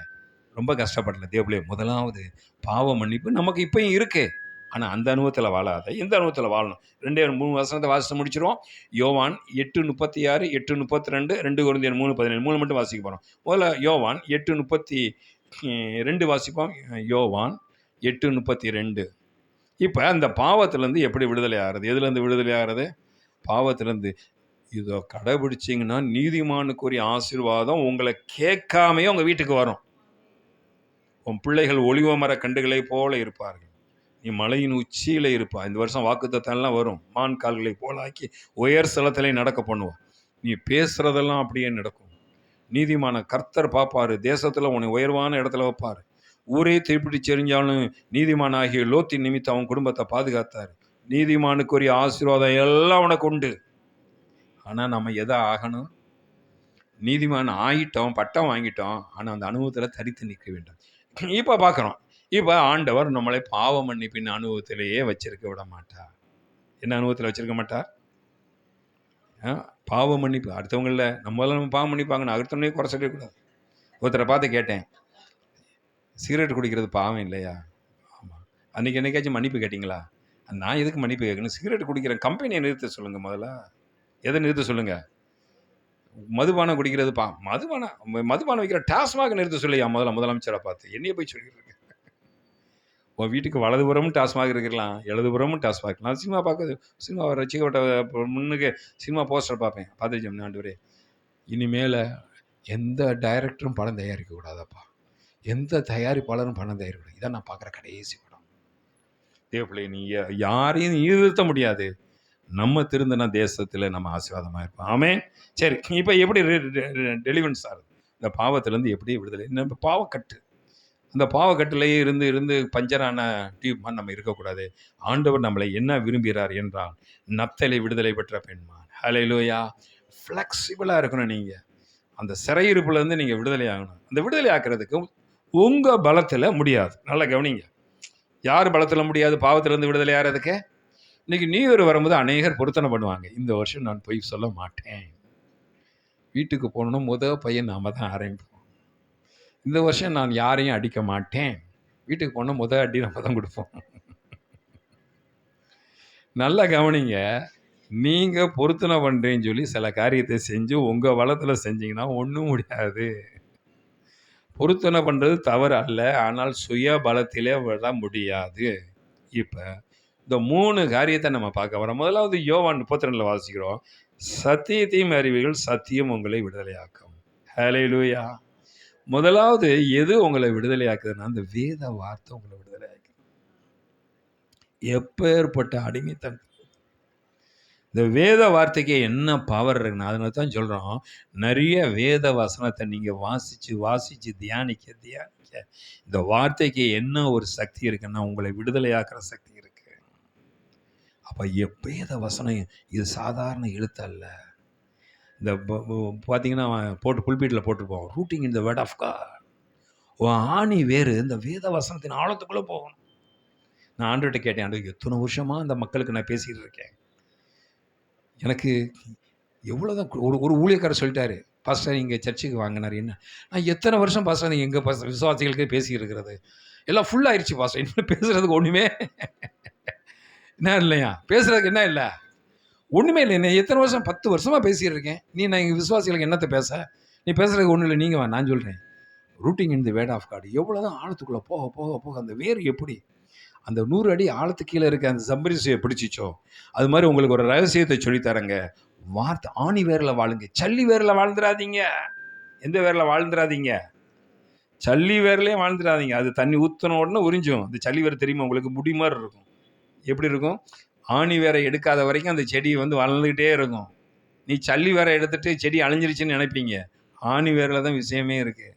ரொம்ப கஷ்டப்படல. தேவபிள்ளையே முதலாவது பாவ மன்னிப்பு நமக்கு இப்பயும் இருக்குது. ஆனால் அந்த அனுபவத்தில் வாழாத, இந்த அனுபவத்தில் வாழணும். 2-3 வசனத்தை வாசித்து முடிச்சிருவோம். யோவான் 8:36, 8:32, 2 கொரிந்தியர் 3:17 3 மட்டும் வாசிக்க போகிறோம். முதல்ல யோவான் 8:32 வாசிப்போம். யோவான் 8:32. இப்போ அந்த பாவத்திலேருந்து எப்படி விடுதலை ஆகிறது? எதுலேருந்து விடுதலை ஆகிறது? பாவத்திலேருந்து. இதை கடைபிடிச்சிங்கன்னா நீதிமானுக்குரிய ஆசீர்வாதம் உங்களை கேட்காமையே உங்கள் வீட்டுக்கு வரும். உன் பிள்ளைகள் ஒளிவ மர கண்டுகளை போல இருப்பார்கள். நீ மலையின் உச்சியில் இருப்பா. இந்த வருஷம் வாக்குத்தத்தம்லாம் வரும். மான் கால்களை போலாக்கி உயர் ஸ்தலத்திலே நடக்க பண்ணுவான். நீ பேசுகிறதெல்லாம் அப்படியே நடக்கும். நீதிமான கர்த்தர் பார்ப்பாரு. தேசத்தில் உன்னை உயர்வான இடத்துல வைப்பார். ஊரே திருப்பிட்டு செறிஞ்சாலும் நீதிமான ஆகிய லோத்தின் நிமித்தம் அவன் குடும்பத்தை பாதுகாத்தார். நீதிமானுக்குரிய ஆசீர்வாதம் எல்லாம் உனக்கு உண்டு. ஆனால் நம்ம எதை ஆகணும்? நீதிமான் ஆகிட்டோம், பட்டம் வாங்கிட்டோம். ஆனால் அந்த அனுபவத்தில் தரித்து நிற்க வேண்டும். இப்போ பார்க்குறோம். இப்போ ஆண்டவர் நம்மளை பாவ மன்னிப்பின் அனுபவத்திலேயே வச்சிருக்க விட மாட்டார். என்ன அனுபவத்தில் வச்சிருக்க மாட்டார்? பாவ மன்னிப்பு. அடுத்தவங்கள நம்ம பாவம் மன்னிப்பாங்கன்னு அடுத்தவனே குறை சொல்லக்கூடாது. ஒருத்தரை பார்த்து கேட்டேன், சிகரெட் குடிக்கிறது பாவம் இல்லையா? ஆமாம். அன்றைக்கி என்னைக்காச்சும் மன்னிப்பு கேட்டிங்களா? நான் எதுக்கு மன்னிப்பு கேட்கணும்? சிகரெட் குடிக்கிறேன், கம்பெனியை நிறுத்த சொல்லுங்கள். முதல்ல எதை நிறுத்த சொல்லுங்கள்? மதுபானம் குடிக்கிறது மதுபானம் வைக்கிற டாஸ்மாக நிறுத்த சொல்லியா? முதலமைச்சரை பார்த்து என்னைய போய் சொல்லிடுறேன். உன் வீட்டுக்கு வலதுபுறமும் டாஸ்மாக இருக்கலாம், இடதுபுறமும் டாஸ்மாக இருக்கலாம். சினிமா பார்க்குறது, சினிமா ரசிக்கப்பட்ட முன்னுக்கு சினிமா போஸ்டர் பார்ப்பேன். பார்த்துச்சோம் ஆண்டவரே, இனிமேல் எந்த டைரக்டரும் படம் தயாரிக்கக்கூடாதப்பா, எந்த தயாரிப்பாளரும் படம் தயாரிக்கக்கூடாது. இதான் நான் பார்க்குற கடைசி படம். தேவப்பிள்ளை, நீ யாரையும் நிறுத்த முடியாது. நம்ம திருந்தின தேசத்தில் நம்ம ஆசீர்வாதமாக இருப்போம். ஆமே. சரி, இப்போ எப்படி டெலிவரன்ஸ் ஆகுது? இந்த பாவத்திலேருந்து எப்படி விடுதலை? நம்ம பாவக்கட்டு, அந்த பாவக்கட்டிலேயே இருந்து பஞ்சரான டியூப் மாதிரி நம்ம இருக்கக்கூடாது. ஆண்டவர் நம்மளை என்ன விரும்புகிறார் என்றால், நப்தலை விடுதலை பெற்ற பெண்மான். ஹல்லேலூயா. ஃப்ளெக்சிபிளாக இருக்கணும். நீங்கள் அந்த சிறையிருப்புலேருந்து நீங்கள் விடுதலை ஆகணும். அந்த விடுதலை ஆக்கிறதுக்கு உங்கள் பலத்தில் முடியாது. நல்லா கவனிங்க. யார் பலத்தில் முடியாது பாவத்திலேருந்து விடுதலை ஆகிறதுக்கு? இன்றைக்கி நியூ இயர் வரும்போது அநேகர் பொருத்தனை பண்ணுவாங்க. இந்த வருஷம் நான் பொய் சொல்ல மாட்டேன், வீட்டுக்கு போகணுன்னா பையன் நாம் தான் ஆரம்பிப்போம். இந்த வருஷம் நான் யாரையும் அடிக்க மாட்டேன், வீட்டுக்கு போனால் அடி நம்ம தான் கொடுப்போம். நல்லா கவனிங்க. நீங்கள் பொருத்தனை பண்ணுறேன்னு சொல்லி சில காரியத்தை செஞ்சு உங்கள் வளத்தில் செஞ்சீங்கன்னா ஒன்றும் முடியாது. பொருத்தனை பண்ணுறது தவறு அல்ல, ஆனால் சுய பலத்திலே விட முடியாது. இப்போ இந்த 3 காரியத்தை நம்ம பார்க்க வரோம். முதலாவது யோவான் 32 வாசிக்கிறோம். சத்தியத்தையும் அறிவீர்கள், சத்தியம் உங்களை விடுதலையாக்கும். ஹல்லேலூயா. முதலாவது எது உங்களை விடுதலையாக்குதுன்னா, அந்த வேத வார்த்தை உங்களை விடுதலையாக்குது. எப்பேற்பட்ட அடிமைத்தனம்! இந்த வேத வார்த்தைக்கு என்ன பவர் இருக்குன்னு அதனால தான் சொல்கிறோம், நிறைய வேத வசனத்தை நீங்கள் வாசித்து தியானிக்க இந்த வார்த்தைக்கு என்ன ஒரு சக்தி இருக்குன்னா, உங்களை விடுதலையாக்குற சக்தி இருக்கு. அப்போ வேத வசனம் இது சாதாரண எழுத்து அல்ல. இந்த பார்த்தீங்கன்னா புல்பீட்டில் போட்டிருப்போம், rooting in the word of God. ஆணி வேறு இந்த வேத வசனத்தின் ஆழத்துக்குள்ளே போகணும். நான் ஆண்டவர்கிட்ட கேட்டேன், ஆண்டவர் எத்தனை வருஷமாக அந்த மக்களுக்கு நான் பேசிக்கிட்டு இருக்கேன், எனக்கு எவ்வளோதான். ஒரு ஊழியக்காரர் சொல்லிட்டாரு, பாஸ்டர் இங்கே சர்ச்சுக்கு வாங்கினார். என்ன, நான் எத்தனை வருஷம் பாஸ்டர் நீங்கள் எங்கள் விசுவாசிகளுக்கே பேசிக்கிட்டு இருக்கிறது, எல்லாம் ஃபுல்லாகிடுச்சு பாஸ்டர், இன்னும் பேசுகிறதுக்கு ஒன்றுமே என்ன இல்லையா? பேசுகிறதுக்கு என்ன இல்லை? ஒன்றுமே இல்லை. என்ன எத்தனை வருஷம், 10 வருஷமாக பேசிகிட்டு இருக்கேன். நான் எங்கள் விசுவாசிகளுக்கு என்னத்தை பேச? நீ பேசுகிறதுக்கு ஒன்றும் இல்லை, நீங்கள் வா, நான் சொல்கிறேன். Rooting in the word of God. எவ்வளோ தான் ஆழத்துக்குள்ளே போக போக போக அந்த வேர் எப்படி அந்த 100 அடி ஆழத்துக்கு கீழே இருக்க அந்த சம்பரிசையை பிடிச்சிச்சோ, அது மாதிரி உங்களுக்கு ஒரு ரகசியத்தை சொல்லித்தரங்க. வார்த்தை ஆணி வேரில் வாழுங்க, சல்லி வேரில் வாழ்ந்துடாதீங்க. எந்த வேரில் வாழ்ந்துடாதீங்க? சல்லி வேர்லேயே வாழ்ந்துடாதீங்க. அது தண்ணி ஊற்றின உடனே உறிஞ்சும். அந்த சல்லி வேர் தெரியுமா உங்களுக்கு? முடி மாதிரி இருக்கும். எப்படி இருக்கும்? ஆணி வேரை எடுக்காத வரைக்கும் அந்த செடி வளர்ந்துக்கிட்டே இருக்கும். நீ சல்லி வேரை எடுத்துகிட்டு செடி அழிஞ்சிருச்சுன்னு நினைப்பீங்க. ஆணி வேரில் தான் விஷயமே இருக்குது.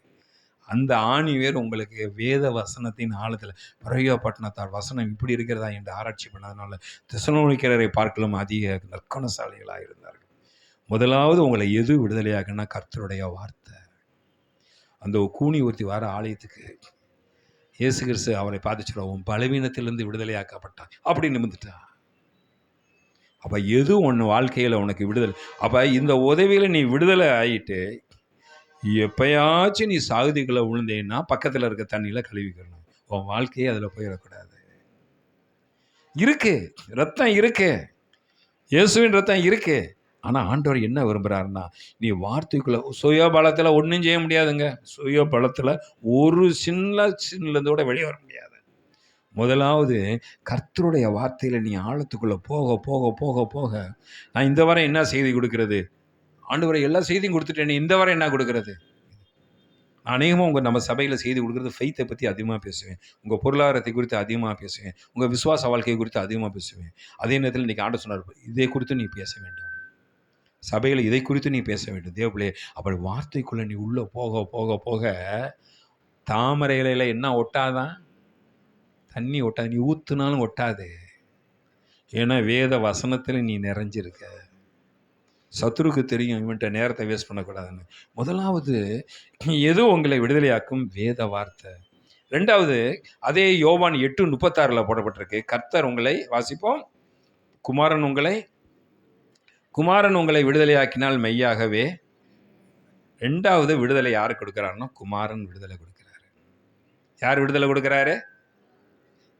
அந்த ஆணி வேர் உங்களுக்கு வேத வசனத்தின் ஆழத்தில் பிரயோகப்பட்டினத்தார் வசனம் இப்படி இருக்கிறதா என்று ஆராய்ச்சி பண்ணதுனால தெசலோனிக்கேயரை பார்க்கலும் அதிக நற்குணசாலிகளாக இருந்தார்கள். முதலாவது உங்களை எது விடுதலையாக்குன்னா கர்த்தருடைய வார்த்தை. அந்த கூனி ஒருத்தி வர ஆலயத்துக்கு இயேசு கிறிஸ்து அவரை பார்த்து சொல்ல, உன் பலவீனத்திலிருந்து விடுதலையாக்கப்பட்டான் அப்படி நிமிந்துட்டா. அப்போ எது ஒன்று வாழ்க்கையில் உனக்கு விடுதலை. அப்போ இந்த உதவியில் நீ விடுதலை ஆகிட்டு எப்பயாச்சும் நீ சாகுதிகளை விழுந்தேன்னா பக்கத்தில் இருக்க தண்ணியில் கழுவிக்கணும். உன் வாழ்க்கையே அதில் போயிடக்கூடாது. இருக்கு ரத்தம் இருக்கு, இயேசுவின் ரத்தம் இருக்கு. ஆனால் ஆண்டவர் என்ன விரும்புகிறாருன்னா, நீ வார்த்தைக்குள்ளே சுய பலத்தில் ஒன்றும் செய்ய முடியாதுங்க. சுய பலத்தில் ஒரு சின்னதோட வெளியே வர முடியாது. முதலாவது கர்த்தருடைய வார்த்தையில் நீ ஆழத்துக்குள்ளே போக போக போக போக, நான் இந்த வாரம் என்ன செய்தி கொடுக்கறது, ஆண்டவரை எல்லா செய்தியும் கொடுத்துட்டேன், இந்த வாரம் என்ன கொடுக்கறது. அநேகமாக நம்ம சபையில் செய்தி கொடுக்குறது ஃபெய்த்தை பற்றி அதிகமாக பேசுவேன், உங்கள் பொருளாதாரத்தை குறித்து அதிகமாக பேசுவேன், உங்கள் விசுவாச வாழ்க்கையை குறித்து அதிகமாக பேசுவேன். அதே நேரத்தில் இன்றைக்கி ஆண்டவர் சொன்னார், இதை குறித்து நீ பேச வேண்டும், சபையில் இதை குறித்து நீ பேச வேண்டும். தேவப்பிள்ளையே, அப்படி வார்த்தைக்குள்ளே நீ உள்ளே போக போக போக தாமரை இலையில் என்ன ஒட்டாதான், தண்ணி ஒட்டாது, நீ ஊற்றுனாலும் ஒட்டாது. ஏன்னா வேத வசனத்தில் நீ நிறைஞ்சிருக்க. சத்துருக்கு தெரியும் இவன்ட்ட நேரத்தை வேஸ்ட் பண்ணக்கூடாதுன்னு. முதலாவது எது உங்களை விடுதலையாக்கும், வேத வார்த்தை. ரெண்டாவது, அதே யோவான் 8:36 போடப்பட்டிருக்கு, கர்த்தர் உங்களை, வாசிப்போம், குமாரன் உங்களை விடுதலையாக்கினால் மெய்யாகவே. ரெண்டாவது விடுதலை யாரு கொடுக்குறாருன்னா, குமாரன் விடுதலை கொடுக்குறாரு. யார் விடுதலை கொடுக்குறாரு?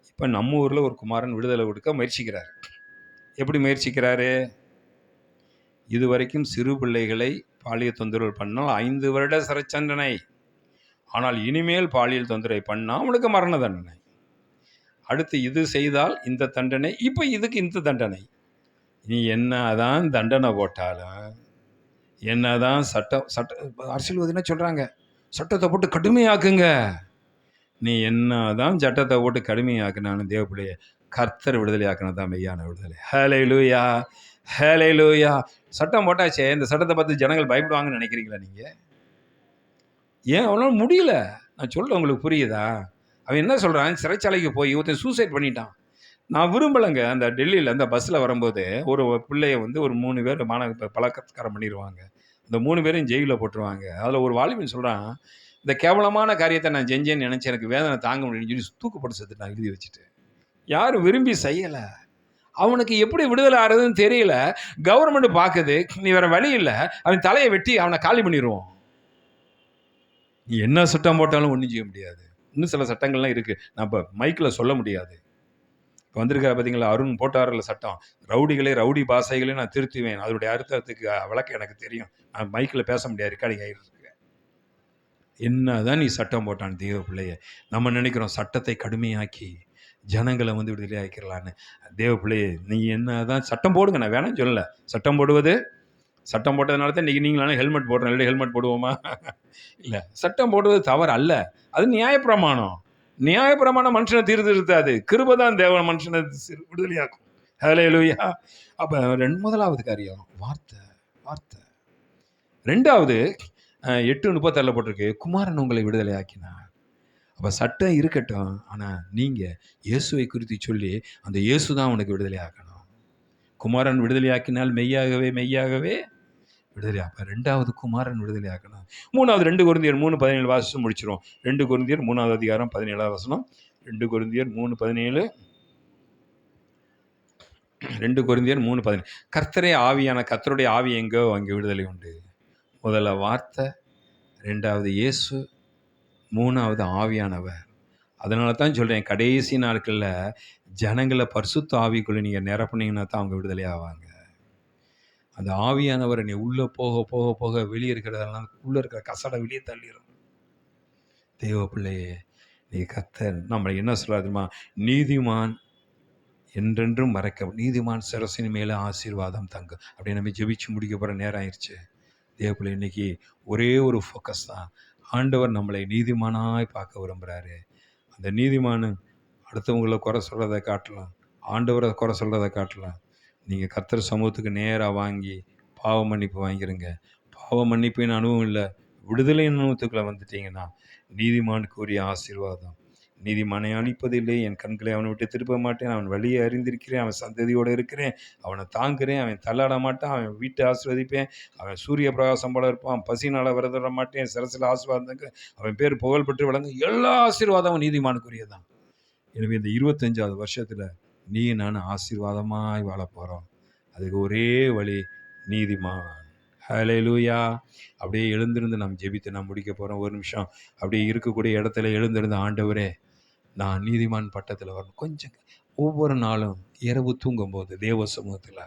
இப்போ நம்ம ஊரில் ஒரு குமாரன் விடுதலை கொடுக்க முயற்சிக்கிறார். எப்படி முயற்சிக்கிறாரு? இதுவரைக்கும் சிறு பிள்ளைகளை பாலியல் தொந்தரவு பண்ணால் 5 வருட சிறை தண்டனை. ஆனால் இனிமேல் பாலியல் தொந்தரவை பண்ணால் அவனுக்கு மரண தண்டனை. அடுத்து இது செய்தால் இந்த தண்டனை, இப்போ இதுக்கு இந்த தண்டனை. நீ என்னதான் தண்டனை போட்டாலும், என்னதான் அரசியல்வாதி என்ன சொல்கிறாங்க, சட்டத்தை போட்டு கடுமையாக்குங்க. நீ என்னதான் சட்டத்தை போட்டு கடுமையாக்குனாலும் தேவப்பிள்ளைய கர்த்தர் விடுதலை ஆக்கினது தான் மெய்யான விடுதலை. ஹல்லேலூயா, ஹல்லேலூயா. சட்டம் போட்டாச்சே, இந்த சட்டத்தை பார்த்து ஜனங்கள் பயப்படுவாங்கன்னு நினைக்கிறீங்களா நீங்கள்? ஏன் அவனால் முடியல? நான் சொல்ல உங்களுக்கு புரியுதா? அவன் என்ன சொல்கிறான், சிறைச்சாலைக்கு போய் ஒருத்தன் சூசைட் பண்ணிட்டான். நான் விரும்பலைங்க. அந்த டெல்லியில் அந்த பஸ்ஸில் வரும்போது ஒரு பிள்ளைய ஒரு 3 பேர் பலாத்காரம் பண்ணிடுவாங்க. இந்த 3 பேரையும் ஜெயிலில் போட்டுருவாங்க. அதில் ஒரு வாலிபன் சொல்கிறான், இந்த கேவலமான காரியத்தை நான் செஞ்சேன்னு நினச்சி எனக்கு வேதனை தாங்க முடியும்னு சொல்லி தூக்குப்பட்டு செத்துட்டான் எழுதி வச்சுட்டு. யாரும் விரும்பி செய்யலை. அவனுக்கு எப்படி விடுதலை ஆகிறதுன்னு தெரியல. கவர்மெண்ட் பார்க்குது, நீ வேற வழி இல்லை, அவன் தலையை வெட்டி அவனை காலி பண்ணிடுவோம். நீ என்ன சட்டம் போட்டாலும் ஒன்றும் செய்ய முடியாது. இன்னும் சில சட்டங்கள்லாம் இருக்குது, நான் இப்போ மைக்கில் சொல்ல முடியாது. இப்போ வந்திருக்கிற பார்த்தீங்களா, அருண் போட்டாரில் சட்டம், ரவுடி பாஷைகளையும் நான் திருத்துவேன், அதனுடைய அர்த்தத்துக்கு விளக்கம் எனக்கு தெரியும், நான் மைக்கில் பேச முடியாது, ரெக்கார்டிங் ஆகிருக்கு. என்ன தான் நீ சட்டம் போட்டான் தெய்வ பிள்ளைய. நம்ம நினைக்கிறோம் சட்டத்தை கடுமையாக்கி ஜனங்களை விடுதலை ஆக்கிடலான்னு. தேவ பிள்ளையே, நீ என்ன தான் சட்டம் போடுங்க, நான் வேணாம் சொல்லலை. சட்டம் போட்டதுனால தான் இன்றைக்கி நீங்களான ஹெல்மெட் போடுறோம், இல்லை ஹெல்மெட் போடுவோமா? இல்லை, சட்டம் போடுவது தவறு அல்ல, அது நியாயப்பிரமாணம். நியாயப்பிரமாணம் மனுஷனை தீர்த்திருத்தாது, கிருபை தான் தேவ மனுஷனை விடுதலையாக்கும். ஹல்லேலூயா. அப்போ முதலாவது காரியம் வார்த்தை. ரெண்டாவது 8:36 போட்டிருக்கு, குமாரன் உங்களை விடுதலை ஆக்கினார். அப்போ சட்டம் இருக்கட்டும், ஆனால் நீங்கள் இயேசுவை குறித்து சொல்லி அந்த இயேசு தான் உனக்கு விடுதலை ஆக்கணும். குமாரன் விடுதலை ஆக்கினால் மெய்யாகவே விடுதலை ஆக்க. ரெண்டாவது குமாரன் விடுதலை ஆக்கணும். மூணாவது 2 கொரிந்தியர் 3:17 வாசித்து முடிச்சிடும். 2 கொரிந்தியர் 3வது அதிகாரம் 17வது வசனம். 2 கொரிந்தியர் 3:17. 2 கொரிந்தியர் 3:17. கர்த்தரே ஆவியான, கர்த்தருடைய ஆவி எங்கோ அங்கே விடுதலை உண்டு. முதல்ல வார்த்தை, ரெண்டாவது இயேசு, மூணாவது ஆவியானவர். அதனால தான் சொல்கிறேன், கடைசி நாட்களில் ஜனங்களை பரிசுத்த ஆவிக்குள்ளே நீங்கள் நிரப்புனீங்கன்னா தான் அவங்க விடுதலை ஆவாங்க. அந்த ஆவியானவர் நீ உள்ளே போக போக போக வெளியே இருக்கிறதெல்லாம், உள்ளே இருக்கிற கசடை வெளியே தள்ளிடும். தெய்வ பிள்ளையே, நீ கர்த்தர் நம்மளை என்ன சொல்கிறாருமா, நீதிமான் என்றென்றும் மறைக்க, நீதிமான் சிரசின் மேலே ஆசீர்வாதம் தங்கும். அப்படி நம்ம ஜெபிச்சு முடிக்க போகிற நேரம் ஆயிடுச்சு. தேவப்பிள்ளை, இன்னைக்கு ஒரே ஒரு ஃபோக்கஸ் தான், ஆண்டவர் நம்மளை நீதிமானாய் பார்க்க விரும்புகிறாரு. அந்த நீதிமானு அடுத்தவங்களை குறை சொல்கிறத காட்டலாம், ஆண்டவரை குறை சொல்கிறத காட்டலாம். நீங்கள் கர்த்தர் சமூகத்துக்கு நேராக வாங்கி பாவ மன்னிப்பு வாங்கிடுங்க. பாவ மன்னிப்பின் அனுபவம் இல்லை, விடுதலை அனுபவத்துக்குள்ளே வந்துட்டீங்கன்னா நீதிமானுக்குரிய ஆசீர்வாதம். நீதிமானை அழிப்பதில்லை, என் கண்களை அவனை விட்டு திருப்ப மாட்டேன், அவன் வழியை அறிந்திருக்கிறேன், அவன் சந்ததியோடு இருக்கிறேன், அவனை தாங்குறேன், அவன் தள்ளாட மாட்டான், அவன் வீட்டை ஆசீர்வதிப்பேன், அவன் சூரிய பிரகாசம் போல இருப்பான், பசினால் விரதர மாட்டேன், சிரசில் ஆசீர்வாதங்க, அவன் பேர் புகழ்பெற்று விளங்கும். எல்லா ஆசீர்வாதமும் நீதிமானுக்குரியதான். எனவே இந்த 25வது வருஷத்தில் நீ நான் ஆசீர்வாதமாய் வாழ போகிறோம். அதுக்கு ஒரே வழி நீதிமான். ஹல்லேலூயா. அப்படியே எழுந்திருந்து நாம் ஜெபித்து நாம் முடிக்க போகிறோம். ஒரு நிமிஷம் அப்படியே இருக்கக்கூடிய இடத்துல எழுந்திருந்து, ஆண்டவரே நான் நீதிமான் பட்டத்தில் வரணும். கொஞ்சம் ஒவ்வொரு நாளும் இரவு தூங்கும்போது தேவ சமூகத்தில்